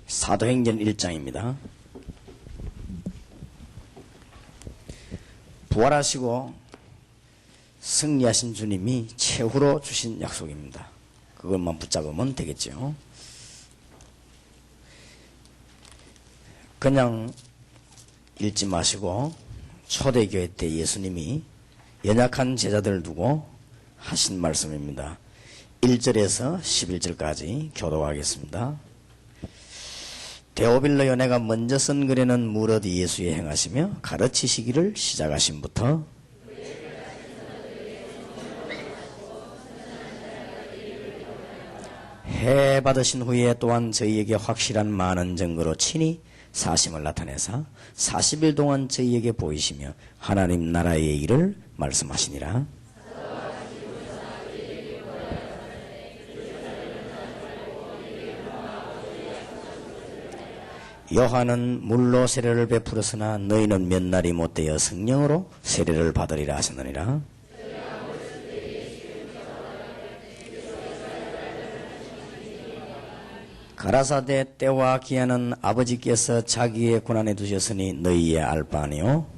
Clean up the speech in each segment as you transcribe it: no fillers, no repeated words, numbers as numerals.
사도행전 1장입니다. 부활하시고 승리하신 주님이 최후로 주신 약속입니다. 그것만 붙잡으면 되겠죠. 그냥 읽지 마시고 초대교회 때 예수님이 연약한 제자들을 두고 하신 말씀입니다. 1절에서 11절까지 교독하겠습니다. 데오빌로 연회가 먼저 쓴 글에는 무릇 예수의 행하시며 가르치시기를 시작하심부터 해 받으신 후에 또한 저희에게 확실한 많은 증거로 친히 사심을 나타내사 40일 동안 저희에게 보이시며 하나님 나라의 일을 말씀하시니라. 요한은 물로 세례를 베풀었으나 너희는 몇 날이 못되어 성령으로 세례를 받으리라 하셨느니라. 가라사대 때와 기한은 아버지께서 자기의 권한에 두셨으니 너희의 알 바 아니요.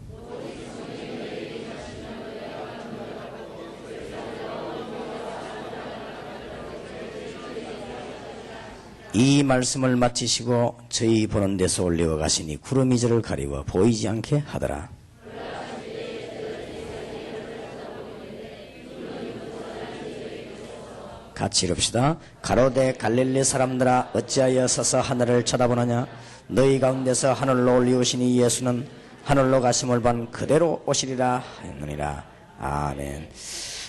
이 말씀을 마치시고 저희 보는 데서 올리어 가시니 구름이 저를 가리워 보이지 않게 하더라. 같이 읽읍시다. 가로되 갈릴리 사람들아 어찌하여 서서 하늘을 쳐다보느냐. 너희 가운데서 하늘로 올리우시니 예수는 하늘로 가심을 본 그대로 오시리라 했느니라. 아멘.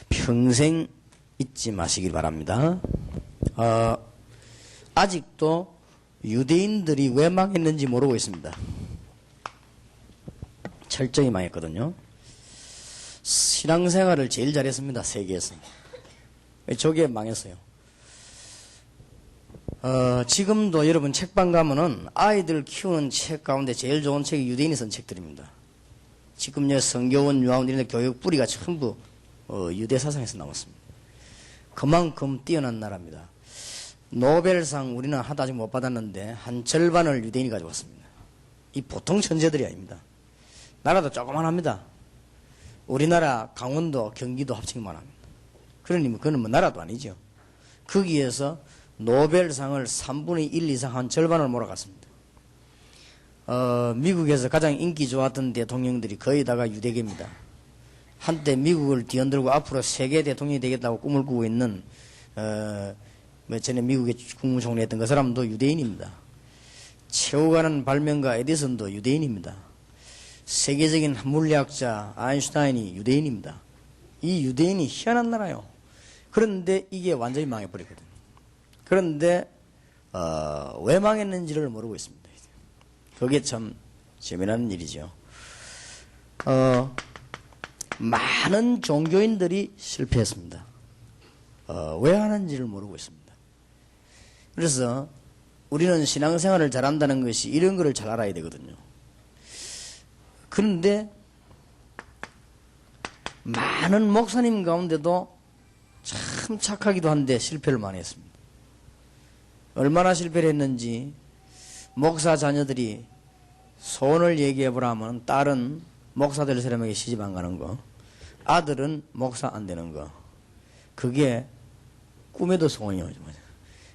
평생 잊지 마시길 바랍니다. 아직도 유대인들이 왜 망했는지 모르고 있습니다. 철저히 망했거든요. 신앙생활을 제일 잘했습니다. 세계에서. 저게 망했어요. 지금도 여러분 책방 가면은 아이들 키우는 책 가운데 제일 좋은 책이 유대인이 쓴 책들입니다. 지금 성교원, 유아원 이런 교육 뿌리가 전부 유대 사상에서 나왔습니다. 그만큼 뛰어난 나라입니다. 노벨상 우리는 하나도 아직 못 받았는데 한 절반을 유대인이 가져왔습니다. 이 보통 천재들이 아닙니다. 나라도 조그만합니다. 우리나라 강원도, 경기도 합치기만 합니다. 그러니 그건 뭐 나라도 아니죠. 거기에서 노벨상을 3분의 1 이상 한 절반을 몰아갔습니다. 미국에서 가장 인기 좋았던 대통령들이 거의 다가 유대계입니다. 한때 미국을 뒤흔들고 앞으로 세계 대통령이 되겠다고 꿈을 꾸고 있는 전에 미국의 국무총리 했던 그 사람도 유대인입니다. 최후가는 발명가 에디슨도 유대인입니다. 세계적인 물리학자 아인슈타인이 유대인입니다. 이 유대인이 희한한 나라요. 그런데 이게 완전히 망해버리거든요. 그런데 왜 망했는지를 모르고 있습니다. 그게 참 재미난 일이죠. 많은 종교인들이 실패했습니다. 왜 하는지를 모르고 있습니다. 그래서 우리는 신앙생활을 잘한다는 것이 이런 거를 잘 알아야 되거든요. 그런데 많은 목사님 가운데도 참 착하기도 한데 실패를 많이 했습니다. 얼마나 실패를 했는지 목사 자녀들이 소원을 얘기해보라 하면 딸은 목사 될 사람에게 시집 안 가는 거, 아들은 목사 안 되는 거, 그게 꿈에도 소원이에요.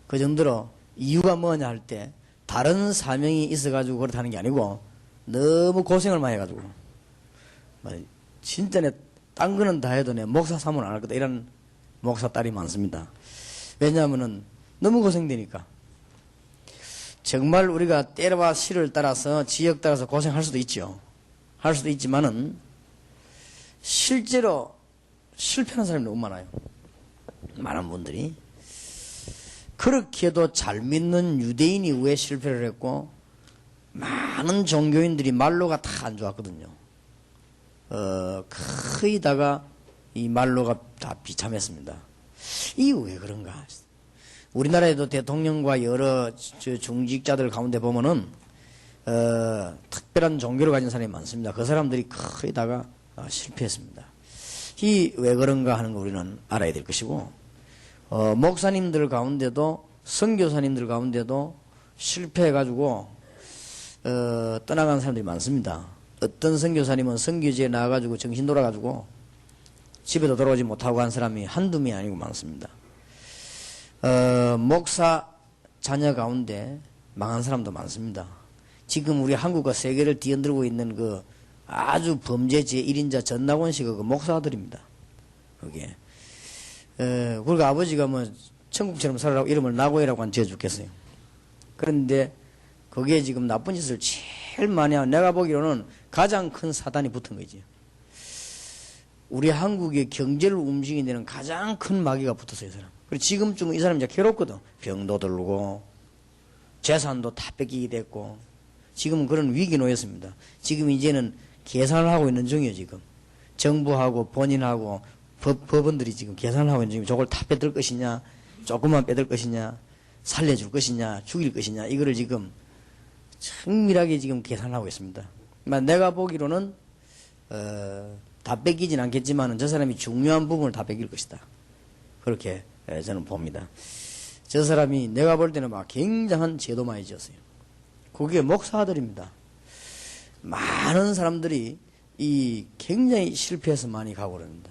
그 정도로 이유가 뭐냐 할 때 다른 사명이 있어가지고 그렇다는 게 아니고 너무 고생을 많이 해가지고 진짜 내 딴 거는 다 해도 내 목사 사문 안 할 거다 이런 목사 딸이 많습니다. 왜냐하면은 너무 고생되니까. 정말 우리가 때와 시를 따라서 지역 따라서 고생할 수도 있죠. 할 수도 있지만은 실제로 실패하는 사람이 너무 많아요. 많은 분들이. 그렇게 해도 잘 믿는 유대인이 왜 실패를 했고 많은 종교인들이 말로가 다 안 좋았거든요. 거의 다가 이 말로가 다 비참했습니다. 이게 왜 그런가? 우리나라에도 대통령과 여러 중직자들 가운데 보면은 특별한 종교를 가진 사람이 많습니다. 그 사람들이 거의 다가 실패했습니다. 이 왜 그런가 하는 거 우리는 알아야 될 것이고 목사님들 가운데도 선교사님들 가운데도 실패해가지고 떠나간 사람들이 많습니다. 어떤 선교사님은 선교지에 나와가지고 정신 돌아가지고 집에도 돌아오지 못하고 한 사람이 한두 명이 아니고 많습니다. 목사 자녀 가운데 망한 사람도 많습니다. 지금 우리 한국과 세계를 뒤흔들고 있는 그 아주 범죄 제1인자 전낙원 씨가 그 목사들입니다. 그게. 그리고 아버지가 뭐 천국처럼 살아라고 이름을 나고이라고 한 지어 죽겠어요. 그런데 그게 지금 나쁜 짓을 제일 많이 하고 내가 보기로는 가장 큰 사단이 붙은 거지. 우리 한국의 경제를 움직이는 데는 가장 큰 마귀가 붙었어요, 이 사람. 그리고 지금쯤 이 사람이 이제 괴롭거든. 병도 들고, 재산도 다 뺏기게 됐고, 지금은 그런 위기에 놓였습니다. 지금 이제는 계산을 하고 있는 중이에요, 지금. 정부하고 본인하고 법원들이 지금 계산을 하고 있는 중이에요. 저걸 다 뺏을 것이냐, 조금만 뺏을 것이냐, 살려줄 것이냐, 죽일 것이냐, 이거를 지금 정밀하게 지금 계산을 하고 있습니다. 내가 보기로는, 다 뺏기진 않겠지만 저 사람이 중요한 부분을 다 뺏길 것이다. 그렇게 저는 봅니다. 저 사람이 내가 볼 때는 막 굉장한 죄도 많이 지었어요. 그게 목사들입니다. 많은 사람들이 이 굉장히 실패해서 많이 가고 그럽니다.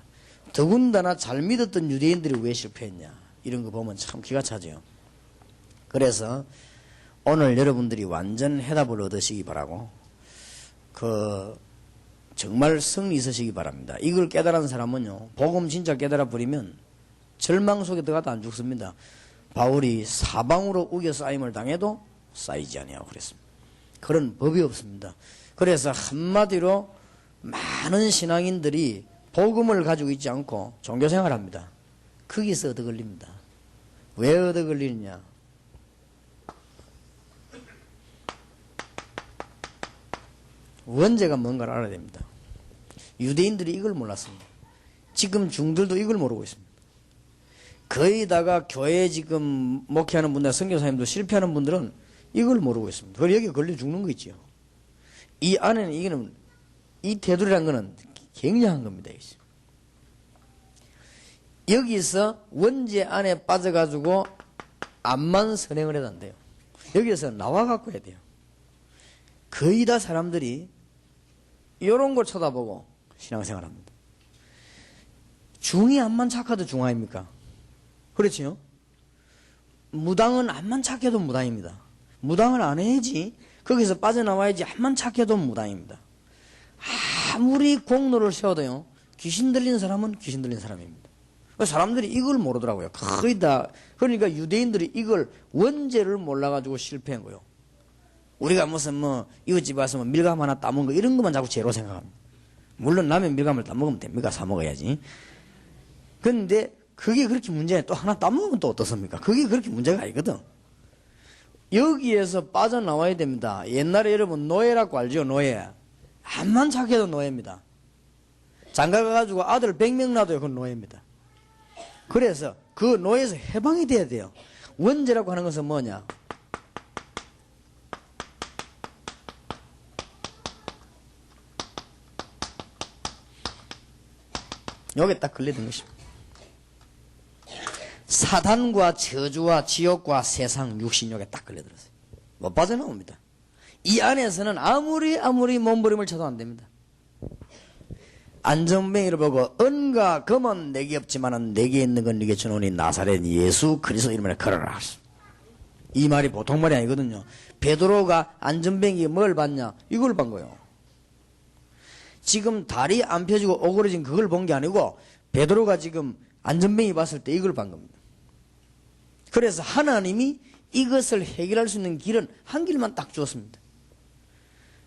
더군다나 잘 믿었던 유대인들이 왜 실패했냐 이런 거 보면 참 기가 차죠. 그래서 오늘 여러분들이 완전 해답을 얻으시기 바라고 정말 성리 있으시기 바랍니다. 이걸 깨달은 사람은요, 복음 진짜 깨달아 버리면 절망 속에 들어가도 안 죽습니다. 바울이 사방으로 우겨 쌓임을 당해도 쌓이지 아니하고 그랬습니다. 그런 법이 없습니다. 그래서 한마디로 많은 신앙인들이 복음을 가지고 있지 않고 종교생활을 합니다. 거기서 얻어 걸립니다. 왜 얻어 걸리느냐? 원죄가 뭔가를 알아야 됩니다. 유대인들이 이걸 몰랐습니다. 지금 중들도 이걸 모르고 있습니다. 거의다가 교회 지금 목회하는 분들, 선교사님도 실패하는 분들은 이걸 모르고 있습니다. 그리고 여기 걸려 죽는 거 있죠. 이 안에는 이거는 이 테두리라는 거는 굉장한 겁니다. 여기서 원죄 안에 빠져가지고 암만 선행을 해도 안 돼요. 여기서 나와갖고 해야 돼요. 거의 다 사람들이 이런 걸 쳐다보고 신앙생활 합니다. 중이 암만 착해도 중 아닙니까? 그렇지요? 무당은 암만 착해도 무당입니다. 무당을 안 해야지, 거기서 빠져나와야지 암만 착해도 무당입니다. 아무리 공로를 세워도요, 귀신 들린 사람은 귀신 들린 사람입니다. 사람들이 이걸 모르더라고요. 거의 다. 그러니까 유대인들이 이걸 원죄를 몰라가지고 실패한 거예요. 우리가 무슨 이웃집 와서 밀감 하나 따먹은 거 이런 것만 자꾸 죄로 생각합니다. 물론 라면 밀감을 따먹으면 됩니까? 사 먹어야지. 그런데 그게 그렇게 문제야. 또 하나 따먹으면 또 어떻습니까? 그게 그렇게 문제가 아니거든. 여기에서 빠져나와야 됩니다. 옛날에 여러분 노예라고 알죠? 노예. 암만 착해도 노예입니다. 장가 가가지고 아들 100명 낳아도요, 그건 노예입니다. 그래서 그 노예에서 해방이 돼야 돼요. 원죄라고 하는 것은 뭐냐? 여기에 딱 걸려든 것입니다. 사단과 저주와 지옥과 세상, 육신 여기에 딱 걸려들었어요. 못 빠져나옵니다. 이 안에서는 아무리 몸부림을 쳐도 안 됩니다. 안전뱅이를 보고 은과 금은 내게 없지만은 내게 있는 건 네게 주노니 나사렛 예수 그리스도 이름으로 걸어라. 이 말이 보통 말이 아니거든요. 베드로가 안전뱅이에 뭘 봤냐? 이걸 본 거예요. 지금 다리 안 펴지고 오그러진 그걸 본 게 아니고 베드로가 지금 안전뱅이 봤을 때 이걸 본 겁니다. 그래서 하나님이 이것을 해결할 수 있는 길은 한 길만 딱 주었습니다.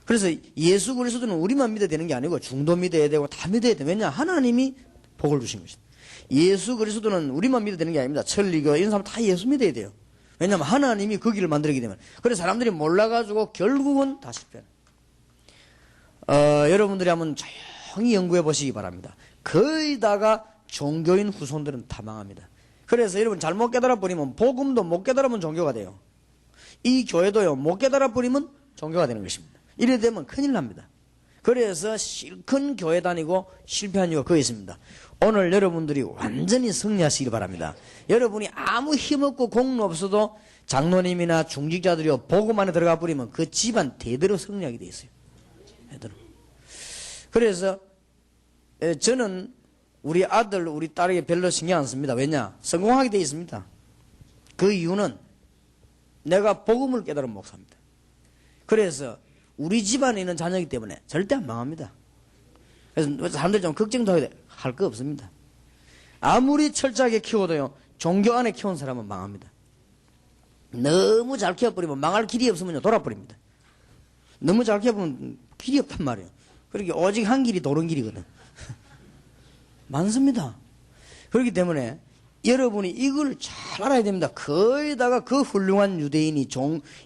그래서 예수 그리스도는 우리만 믿어야 되는 게 아니고 중도 믿어야 되고 다 믿어야 돼요. 왜냐? 하나님이 복을 주신 것입니다. 예수 그리스도는 우리만 믿어야 되는 게 아닙니다. 천리교 이런 사람 다 예수 믿어야 돼요. 왜냐하면 하나님이 그 길을 만들기 때문에. 그래서 사람들이 몰라가지고 결국은 다 실패해요. 여러분들이 한번 조용히 연구해 보시기 바랍니다. 거의 다가 종교인 후손들은 다 망합니다. 그래서 여러분 잘못 깨달아 버리면 복음도 못 깨달으면 종교가 돼요. 이 교회도요 못 깨달아 버리면 종교가 되는 것입니다. 이래 되면 큰일 납니다. 그래서 실컷 교회 다니고 실패한 이유가 거기 있습니다. 오늘 여러분들이 완전히 승리하시길 바랍니다. 여러분이 아무 힘없고 공로 없어도 장로님이나 중직자들이 복음 안에 들어가 버리면 그 집안 대대로 승리하게 돼 있어요. 대대로. 그래서 저는 우리 아들, 우리 딸에게 별로 신경 안 씁니다. 왜냐? 성공하게 돼 있습니다. 그 이유는 내가 복음을 깨달은 목사입니다. 그래서 우리 집안에 있는 자녀이기 때문에 절대 안 망합니다. 그래서 사람들이 좀 걱정도 할 거 없습니다. 아무리 철저하게 키워도요, 종교 안에 키운 사람은 망합니다. 너무 잘 키워버리면 망할 길이 없으면요, 돌아버립니다. 너무 잘 키워보면 길이 없단 말이에요. 그러니까 오직 한 길이 도른 길이거든. 많습니다. 그렇기 때문에 여러분이 이걸 잘 알아야 됩니다. 거기다가 그 훌륭한 유대인이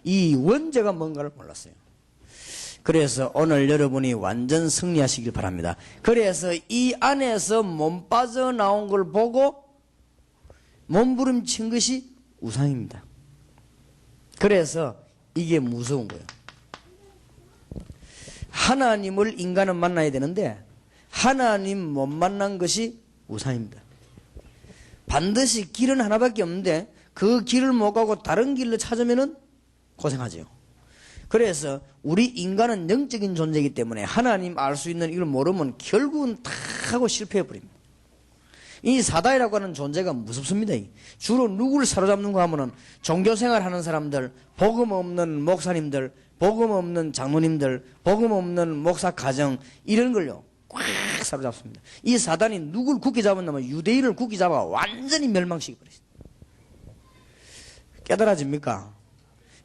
이 원죄가 뭔가를 몰랐어요. 그래서 오늘 여러분이 완전 승리하시길 바랍니다. 그래서 이 안에서 몸 빠져나온 걸 보고 몸부림친 것이 우상입니다. 그래서 이게 무서운 거예요. 하나님을 인간은 만나야 되는데 하나님 못 만난 것이 우상입니다. 반드시 길은 하나밖에 없는데 그 길을 못 가고 다른 길로 찾으면 고생하죠. 그래서 우리 인간은 영적인 존재이기 때문에 하나님 알 수 있는 이걸 모르면 결국은 다 하고 실패해버립니다. 이 사단이라고 하는 존재가 무섭습니다. 주로 누구를 사로잡는가 하면은 종교생활 하는 사람들, 복음 없는 목사님들, 복음 없는 장로님들, 복음 없는 목사 가정, 이런 걸요 꽉 사로잡습니다. 이 사단이 누굴 굳게 잡았냐면 유대인을 굳게 잡아 완전히 멸망시켜버렸습니다. 깨달아집니까?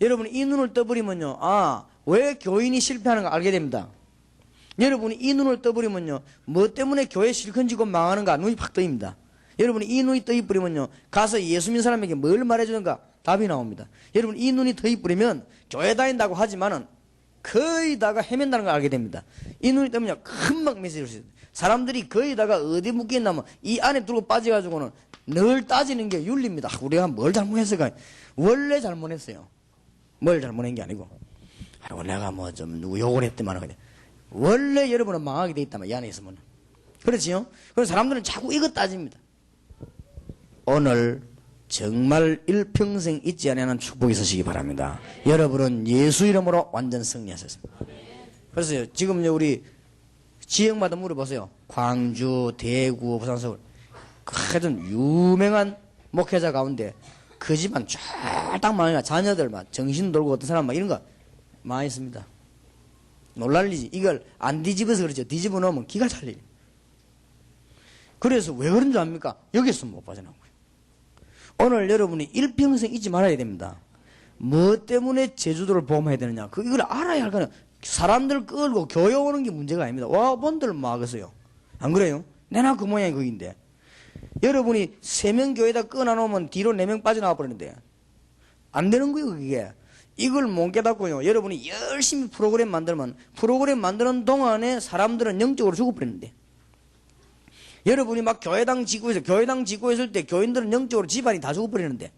여러분 이 눈을 떠버리면요, 왜 교인이 실패하는가 알게 됩니다. 여러분이 이 눈을 떠버리면요, 뭐 때문에 교회 실컷지고 망하는가 눈이 팍 떠입니다. 여러분이 이 눈이 떠입버리면요, 가서 예수 믿는 사람에게 뭘 말해주는가 답이 나옵니다. 여러분 이 눈이 떠입버리면 교회 다닌다고 하지만은 거의 다가 헤맨다는 걸 알게 됩니다. 이 눈이 뜨면요, 금방 메시지를 줄 수 있어요. 사람들이 거의 다가 어디 묶여있냐면 이 안에 들고 빠져가지고는 늘 따지는 게 윤리입니다. 우리가 뭘 잘못했을까? 원래 잘못했어요. 뭘 잘못한 게 아니고. 내가 뭐 좀 누구 욕을 했더만. 원래 여러분은 망하게 돼 있다면 이 안에 있으면. 그렇지요? 그래서 사람들은 자꾸 이것 따집니다. 오늘 정말 일평생 잊지 않는 축복이 있으시기 바랍니다. 여러분은 예수 이름으로 완전 승리하셨습니다. 그래서 지금 우리 지역마다 물어보세요. 광주, 대구, 부산, 서울. 하여튼 유명한 목회자 가운데 그 집안 쫙딱 망해가 자녀들 막 정신 돌고 어떤 사람 막 이런 거 많이 있습니다. 놀랄 일이지. 이걸 안 뒤집어서 그렇죠. 뒤집어 놓으면 기가 찰리죠. 그래서 왜 그런 줄 압니까? 여기서 못 빠져나온 거예요. 오늘 여러분이 일평생 잊지 말아야 됩니다. 뭐 때문에 제주도를 보험해야 되느냐? 이걸 알아야 할 거는 사람들 끌고 교회 오는 게 문제가 아닙니다. 와, 본들 막으세요. 안 그래요? 내나 그 모양이 거긴데. 여러분이 3명 교회에다 끊어놓으면 뒤로 4명 빠져나와 버리는데. 안 되는 거예요, 그게. 이걸 못 깨닫고요. 여러분이 열심히 프로그램 만들면 프로그램 만드는 동안에 사람들은 영적으로 죽어버리는데. 여러분이 막 교회당 짓고 있을 때 교인들은 영적으로 집안이 다 죽어버리는데.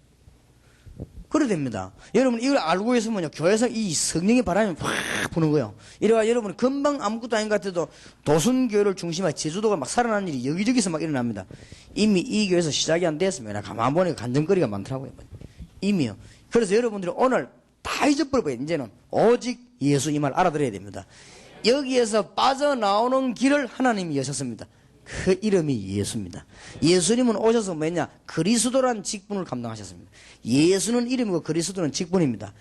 그래 됩니다. 여러분 이걸 알고 있으면요, 교회에서 이 성령의 바람이 확 부는 거예요. 이래가 여러분 금방 아무것도 아닌 것 같아도 도순교회를 중심으로 제주도가 막 살아나는 일이 여기저기서 막 일어납니다. 이미 이 교회에서 시작이 안 됐으면 가만 보니까 간증거리가 많더라고요. 이미요. 그래서 여러분들이 오늘 다 잊어버려요. 이제는 오직 예수 이 말 알아들어야 됩니다. 여기에서 빠져나오는 길을 하나님이 여셨습니다. 그 이름이 예수입니다. 예수님은 오셔서 뭐냐? 그리스도란 직분을 감당하셨습니다. 예수는 이름이고 그리스도는 직분입니다.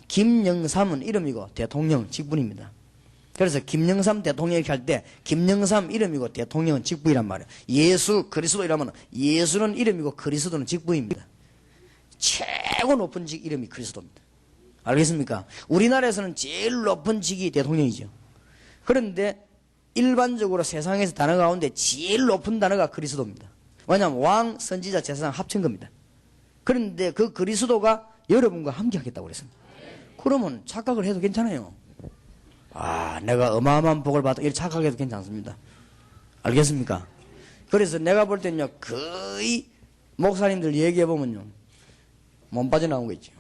김영삼은 이름이고 대통령 직분입니다. 그래서 김영삼 대통령 이렇게 할 때 김영삼 이름이고 대통령은 직분이란 말이에요. 예수 그리스도 이라면 예수는 이름이고 그리스도는 직분입니다. 최고 높은 직 이름이 그리스도입니다. 알겠습니까? 우리나라에서는 제일 높은 직이 대통령이죠. 그런데 일반적으로 세상에서 단어 가운데 제일 높은 단어가 그리스도입니다. 왜냐하면 왕, 선지자, 제사장 합친 겁니다. 그런데 그 그리스도가 여러분과 함께 하겠다고 그랬습니다. 그러면 착각을 해도 괜찮아요. 내가 어마어마한 복을 받아 이렇게 착각해도 괜찮습니다. 알겠습니까? 그래서 내가 볼 때는요, 거의 목사님들 얘기해보면요, 몸 빠져나온 거 있죠.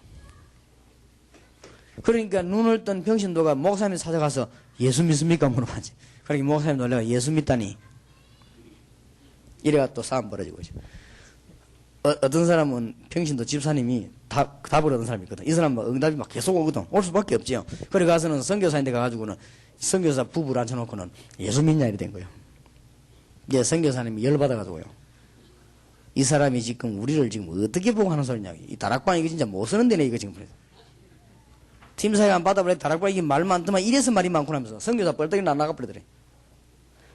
그러니까 눈을 뜬 병신도가 목사님 찾아가서 예수 믿습니까? 물어봐지. 그러니까 목사님 놀래가 예수 믿다니. 이래가 또 싸움 벌어지고 있죠. 어떤 사람은 평신도 집사님이 답을 얻은 사람이 있거든. 이 사람은 응답이 막 계속 오거든. 올 수밖에 없지요. 그래 가서는 선교사인데 가가지고는 선교사 부부를 앉혀놓고는 예수 믿냐 이래 된 거예요. 이제 선교사님이 열받아가지고요. 이 사람이 지금 우리를 지금 어떻게 보고 하는 소리냐. 이 다락방 이거 진짜 못 쓰는 데네 이거 지금. 팀사회가 안 받아버려. 다락방 이게 말 많더만 이래서 말이 많구나 하면서 선교사 뻘떡이 나가버리더래.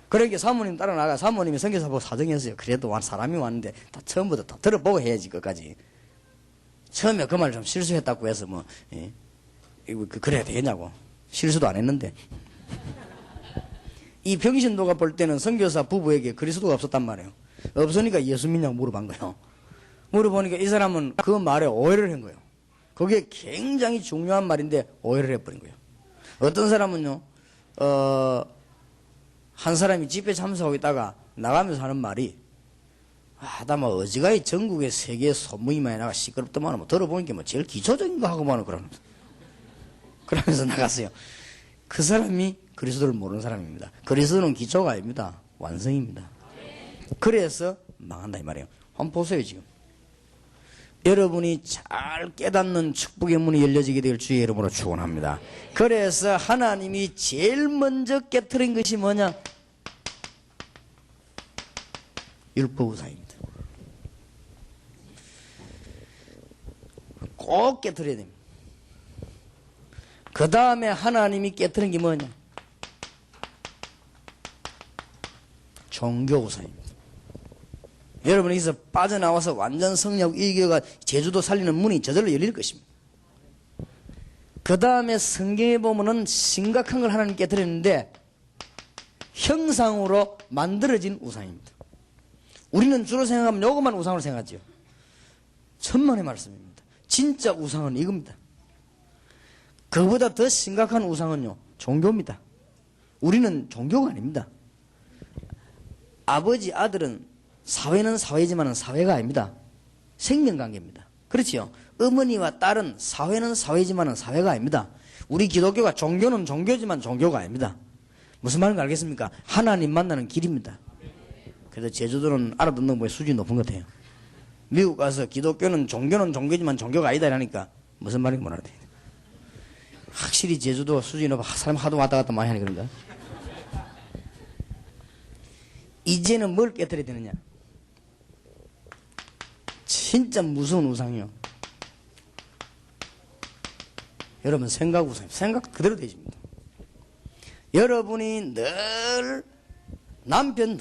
그러니까 사모님 따라 나가. 사모님이 선교사 보고 사정했어요. 그래도 사람이 왔는데 다 처음부터 다 들어보고 해야지 끝까지. 처음에 그 말 좀 실수했다고 해서 뭐 예. 그래야 되겠냐고. 실수도 안 했는데. 이 병신도가 볼 때는 선교사 부부에게 그리스도가 없었단 말이에요. 없으니까 예수 믿냐고 물어본 거예요. 물어보니까 이 사람은 그 말에 오해를 한 거예요. 그게 굉장히 중요한 말인데 오해를 해버린 거예요. 어떤 사람은요. 한 사람이 집회 참석하고 있다가 나가면서 하는 말이 나 뭐 어지간히 전국에 세계 소문이 많이 나가 시끄럽더만 뭐 들어보니까 뭐 제일 기초적인 거 하고만 그러면서 나갔어요. 그 사람이 그리스도를 모르는 사람입니다. 그리스도는 기초가 아닙니다. 완성입니다. 그래서 망한다 이 말이에요. 한번 보세요 지금. 여러분이 잘 깨닫는 축복의 문이 열려지게 될 주의 이름으로 축원합니다. 그래서 하나님이 제일 먼저 깨트린 것이 뭐냐? 율법우상입니다. 꼭 깨트려야 됩니다. 그 다음에 하나님이 깨트린 게 뭐냐? 종교우상입니다. 여러분이 여기서 빠져나와서 완전 성령 이겨가 제주도 살리는 문이 저절로 열릴 것입니다. 그 다음에 성경에 보면은 심각한 걸 하나님 깨뜨렸는데 형상으로 만들어진 우상입니다. 우리는 주로 생각하면 요것만 우상으로 생각하죠. 천만의 말씀입니다. 진짜 우상은 이겁니다. 그보다 더 심각한 우상은요 종교입니다. 우리는 종교가 아닙니다. 아버지 아들은 사회는 사회지만 사회가 아닙니다. 생명관계입니다. 그렇지요. 어머니와 딸은 사회는 사회지만 사회가 아닙니다. 우리 기독교가 종교는 종교지만 종교가 아닙니다. 무슨 말인지 알겠습니까? 하나님 만나는 길입니다. 그래서 제주도는 알아듣는 거에 수준이 높은 것 같아요. 미국 가서 기독교는 종교지만 종교가 아니다 이러니까 무슨 말인지 못 알아듣어요. 확실히 제주도 수준이 높아. 사람 하도 왔다 갔다 많이 하니 그런가? 이제는 뭘 깨뜨려야 되느냐? 진짜 무서운 우상이요. 여러분 생각 우상, 생각 그대로 되십니다. 여러분이 늘 남편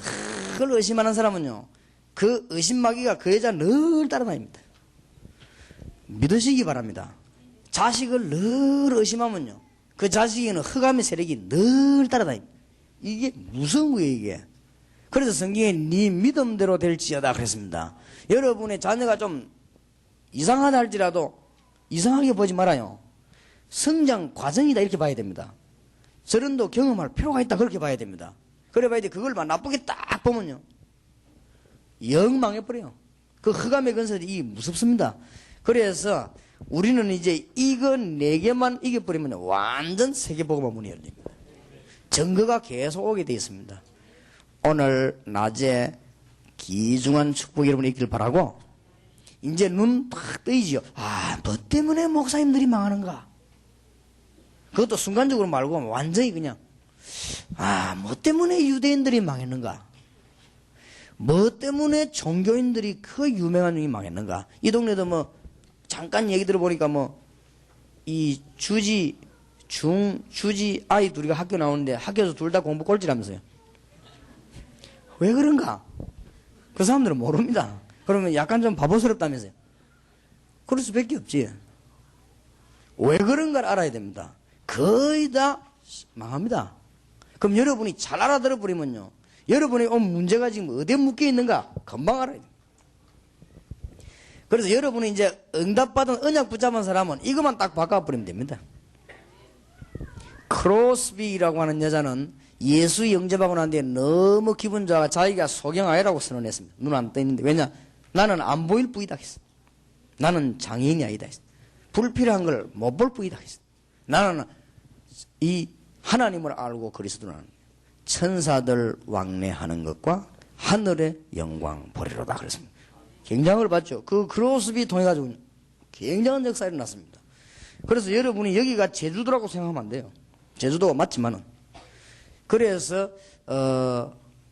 늘 의심하는 사람은요, 그 의심마귀가 그 여자 늘 따라다닙니다. 믿으시기 바랍니다. 자식을 늘 의심하면요, 그 자식에는 흑암의 세력이 늘 따라다닙니다. 이게 무서운 거예요, 이게. 그래서 성경에 네 믿음대로 될지어다 그랬습니다. 여러분의 자녀가 좀 이상하다 할지라도 이상하게 보지 말아요. 성장 과정이다 이렇게 봐야 됩니다. 저런도 경험할 필요가 있다 그렇게 봐야 됩니다. 그래 봐야 돼. 그걸 막 나쁘게 딱 보면요, 영 망해버려요. 그 흑암의 건설이 무섭습니다. 그래서 우리는 이제 이거 4개만 이겨버리면 완전 세계복음화 문이 열립니다. 증거가 계속 오게 되어 있습니다. 오늘 낮에 귀중한 축복 여러분이 있기를 바라고, 이제 눈 팍 뜨이지요. 뭐 때문에 목사님들이 망하는가? 그것도 순간적으로 말고 완전히 그냥 뭐 때문에 유대인들이 망했는가? 뭐 때문에 종교인들이 그 유명한 놈이 망했는가? 이 동네도 뭐 잠깐 얘기 들어보니까 뭐 이 주지 아이 둘이가 학교 나오는데 학교에서 둘 다 공부 꼴찌라면서요. 왜 그런가? 그 사람들은 모릅니다. 그러면 약간 좀 바보스럽다면서요. 그럴 수밖에 없지. 왜 그런가를 알아야 됩니다. 거의 다 망합니다. 그럼 여러분이 잘 알아들어 버리면요, 여러분의 문제가 지금 어디에 묶여 있는가 금방 알아야 돼요. 그래서 여러분이 이제 응답받은 언약 붙잡은 사람은 이것만 딱 바꿔버리면 됩니다. 크로스비라고 하는 여자는 예수 영접하고 난 뒤에 너무 기분 좋아 자기가 소경아이라고 선언했습니다. 눈 안 떠있는데. 왜냐? 나는 안 보일 뿐이다 했어. 나는 장애인이 아니다 했어. 불필요한 걸 못 볼 뿐이다 했어. 나는 이 하나님을 알고 그리스도를 아는 거예요. 천사들 왕래하는 것과 하늘의 영광 보리로다 그랬습니다. 굉장을 봤죠. 그 크로스비 통해가지고 굉장한 역사가 일어났습니다. 그래서 여러분이 여기가 제주도라고 생각하면 안 돼요. 제주도가 맞지만은. 그래서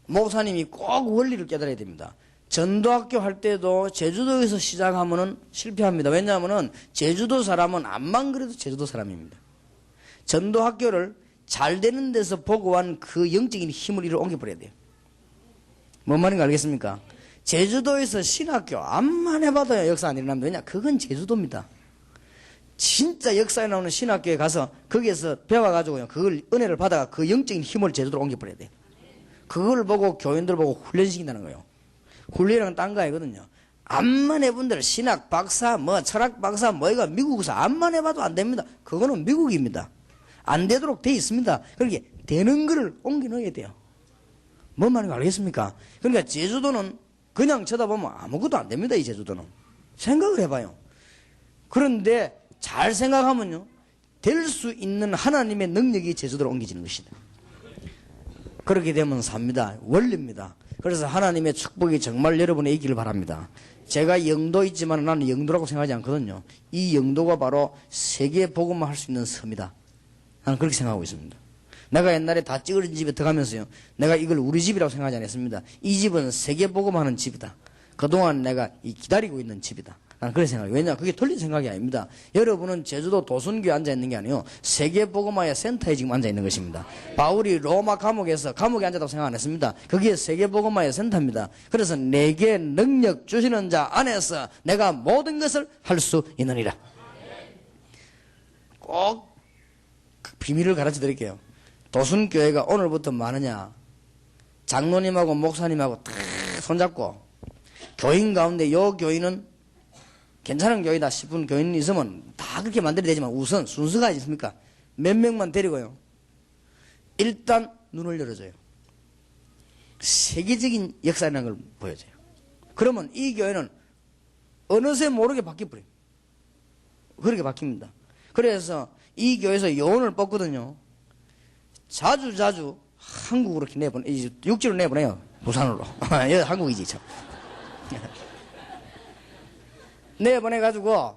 목사님이 꼭 원리를 깨달아야 됩니다. 전도학교 할 때도 제주도에서 시작하면은 실패합니다. 왜냐하면은 제주도 사람은 암만 그래도 제주도 사람입니다. 전도학교를 잘 되는 데서 보고한 그 영적인 힘을 이리 옮겨버려야 돼요. 뭔 말인가 알겠습니까? 제주도에서 신학교 암만 해봐도 역사 안 일어납니다. 왜냐? 그건 제주도입니다. 진짜 역사에 나오는 신학교에 가서 거기에서 배워가지고요. 그걸 은혜를 받아가 그 영적인 힘을 제주도로 옮겨버려야 돼요. 그걸 보고 교인들 보고 훈련시킨다는 거예요. 훈련이란 딴 거 아니거든요. 암만 해본 들 신학 박사, 철학 박사, 이거 미국에서 암만 해봐도 안 됩니다. 그거는 미국입니다. 안 되도록 돼 있습니다. 그렇게 되는 거를 옮겨 넣어야 돼요. 뭔 말인지 알겠습니까? 그러니까 제주도는 그냥 쳐다보면 아무것도 안 됩니다. 이 제주도는. 생각을 해봐요. 그런데 잘 생각하면요. 될 수 있는 하나님의 능력이 제주도로 옮겨지는 것이다. 그렇게 되면 삽니다. 원리입니다. 그래서 하나님의 축복이 정말 여러분에 있기를 바랍니다. 제가 영도 있지만 나는 영도라고 생각하지 않거든요. 이 영도가 바로 세계 복음을 할 수 있는 섬이다. 나는 그렇게 생각하고 있습니다. 내가 옛날에 다 찌그러진 집에 들어가면서요. 내가 이걸 우리 집이라고 생각하지 않았습니다. 이 집은 세계 복음하는 집이다. 그동안 내가 기다리고 있는 집이다. 나는 그렇게 생각해요. 왜냐? 그게 틀린 생각이 아닙니다. 여러분은 제주도 도순교에 앉아있는 게 아니에요. 세계복음화의 센터에 지금 앉아있는 것입니다. 바울이 로마 감옥에 앉았다고 생각 안 했습니다. 그게 세계복음화의 센터입니다. 그래서 내게 능력 주시는 자 안에서 내가 모든 것을 할 수 있느니라. 꼭 그 비밀을 가르쳐 드릴게요. 도순교회가 오늘부터 많으냐? 장로님하고 목사님하고 다 손잡고 교인 가운데 요 교인은 괜찮은 교회다 싶은 교인이 있으면 다 그렇게 만들어야 되지만 우선 순서가 있습니까? 몇 명만 데리고요. 일단 눈을 열어줘요. 세계적인 역사라는 걸 보여줘요. 그러면 이 교회는 어느새 모르게 바뀌어버려요. 그렇게 바뀝니다. 그래서 이 교회에서 요원을 뽑거든요. 자주 한국으로 육지로 내보내요. 부산으로. 여기 한국이지 참. 내보내가지고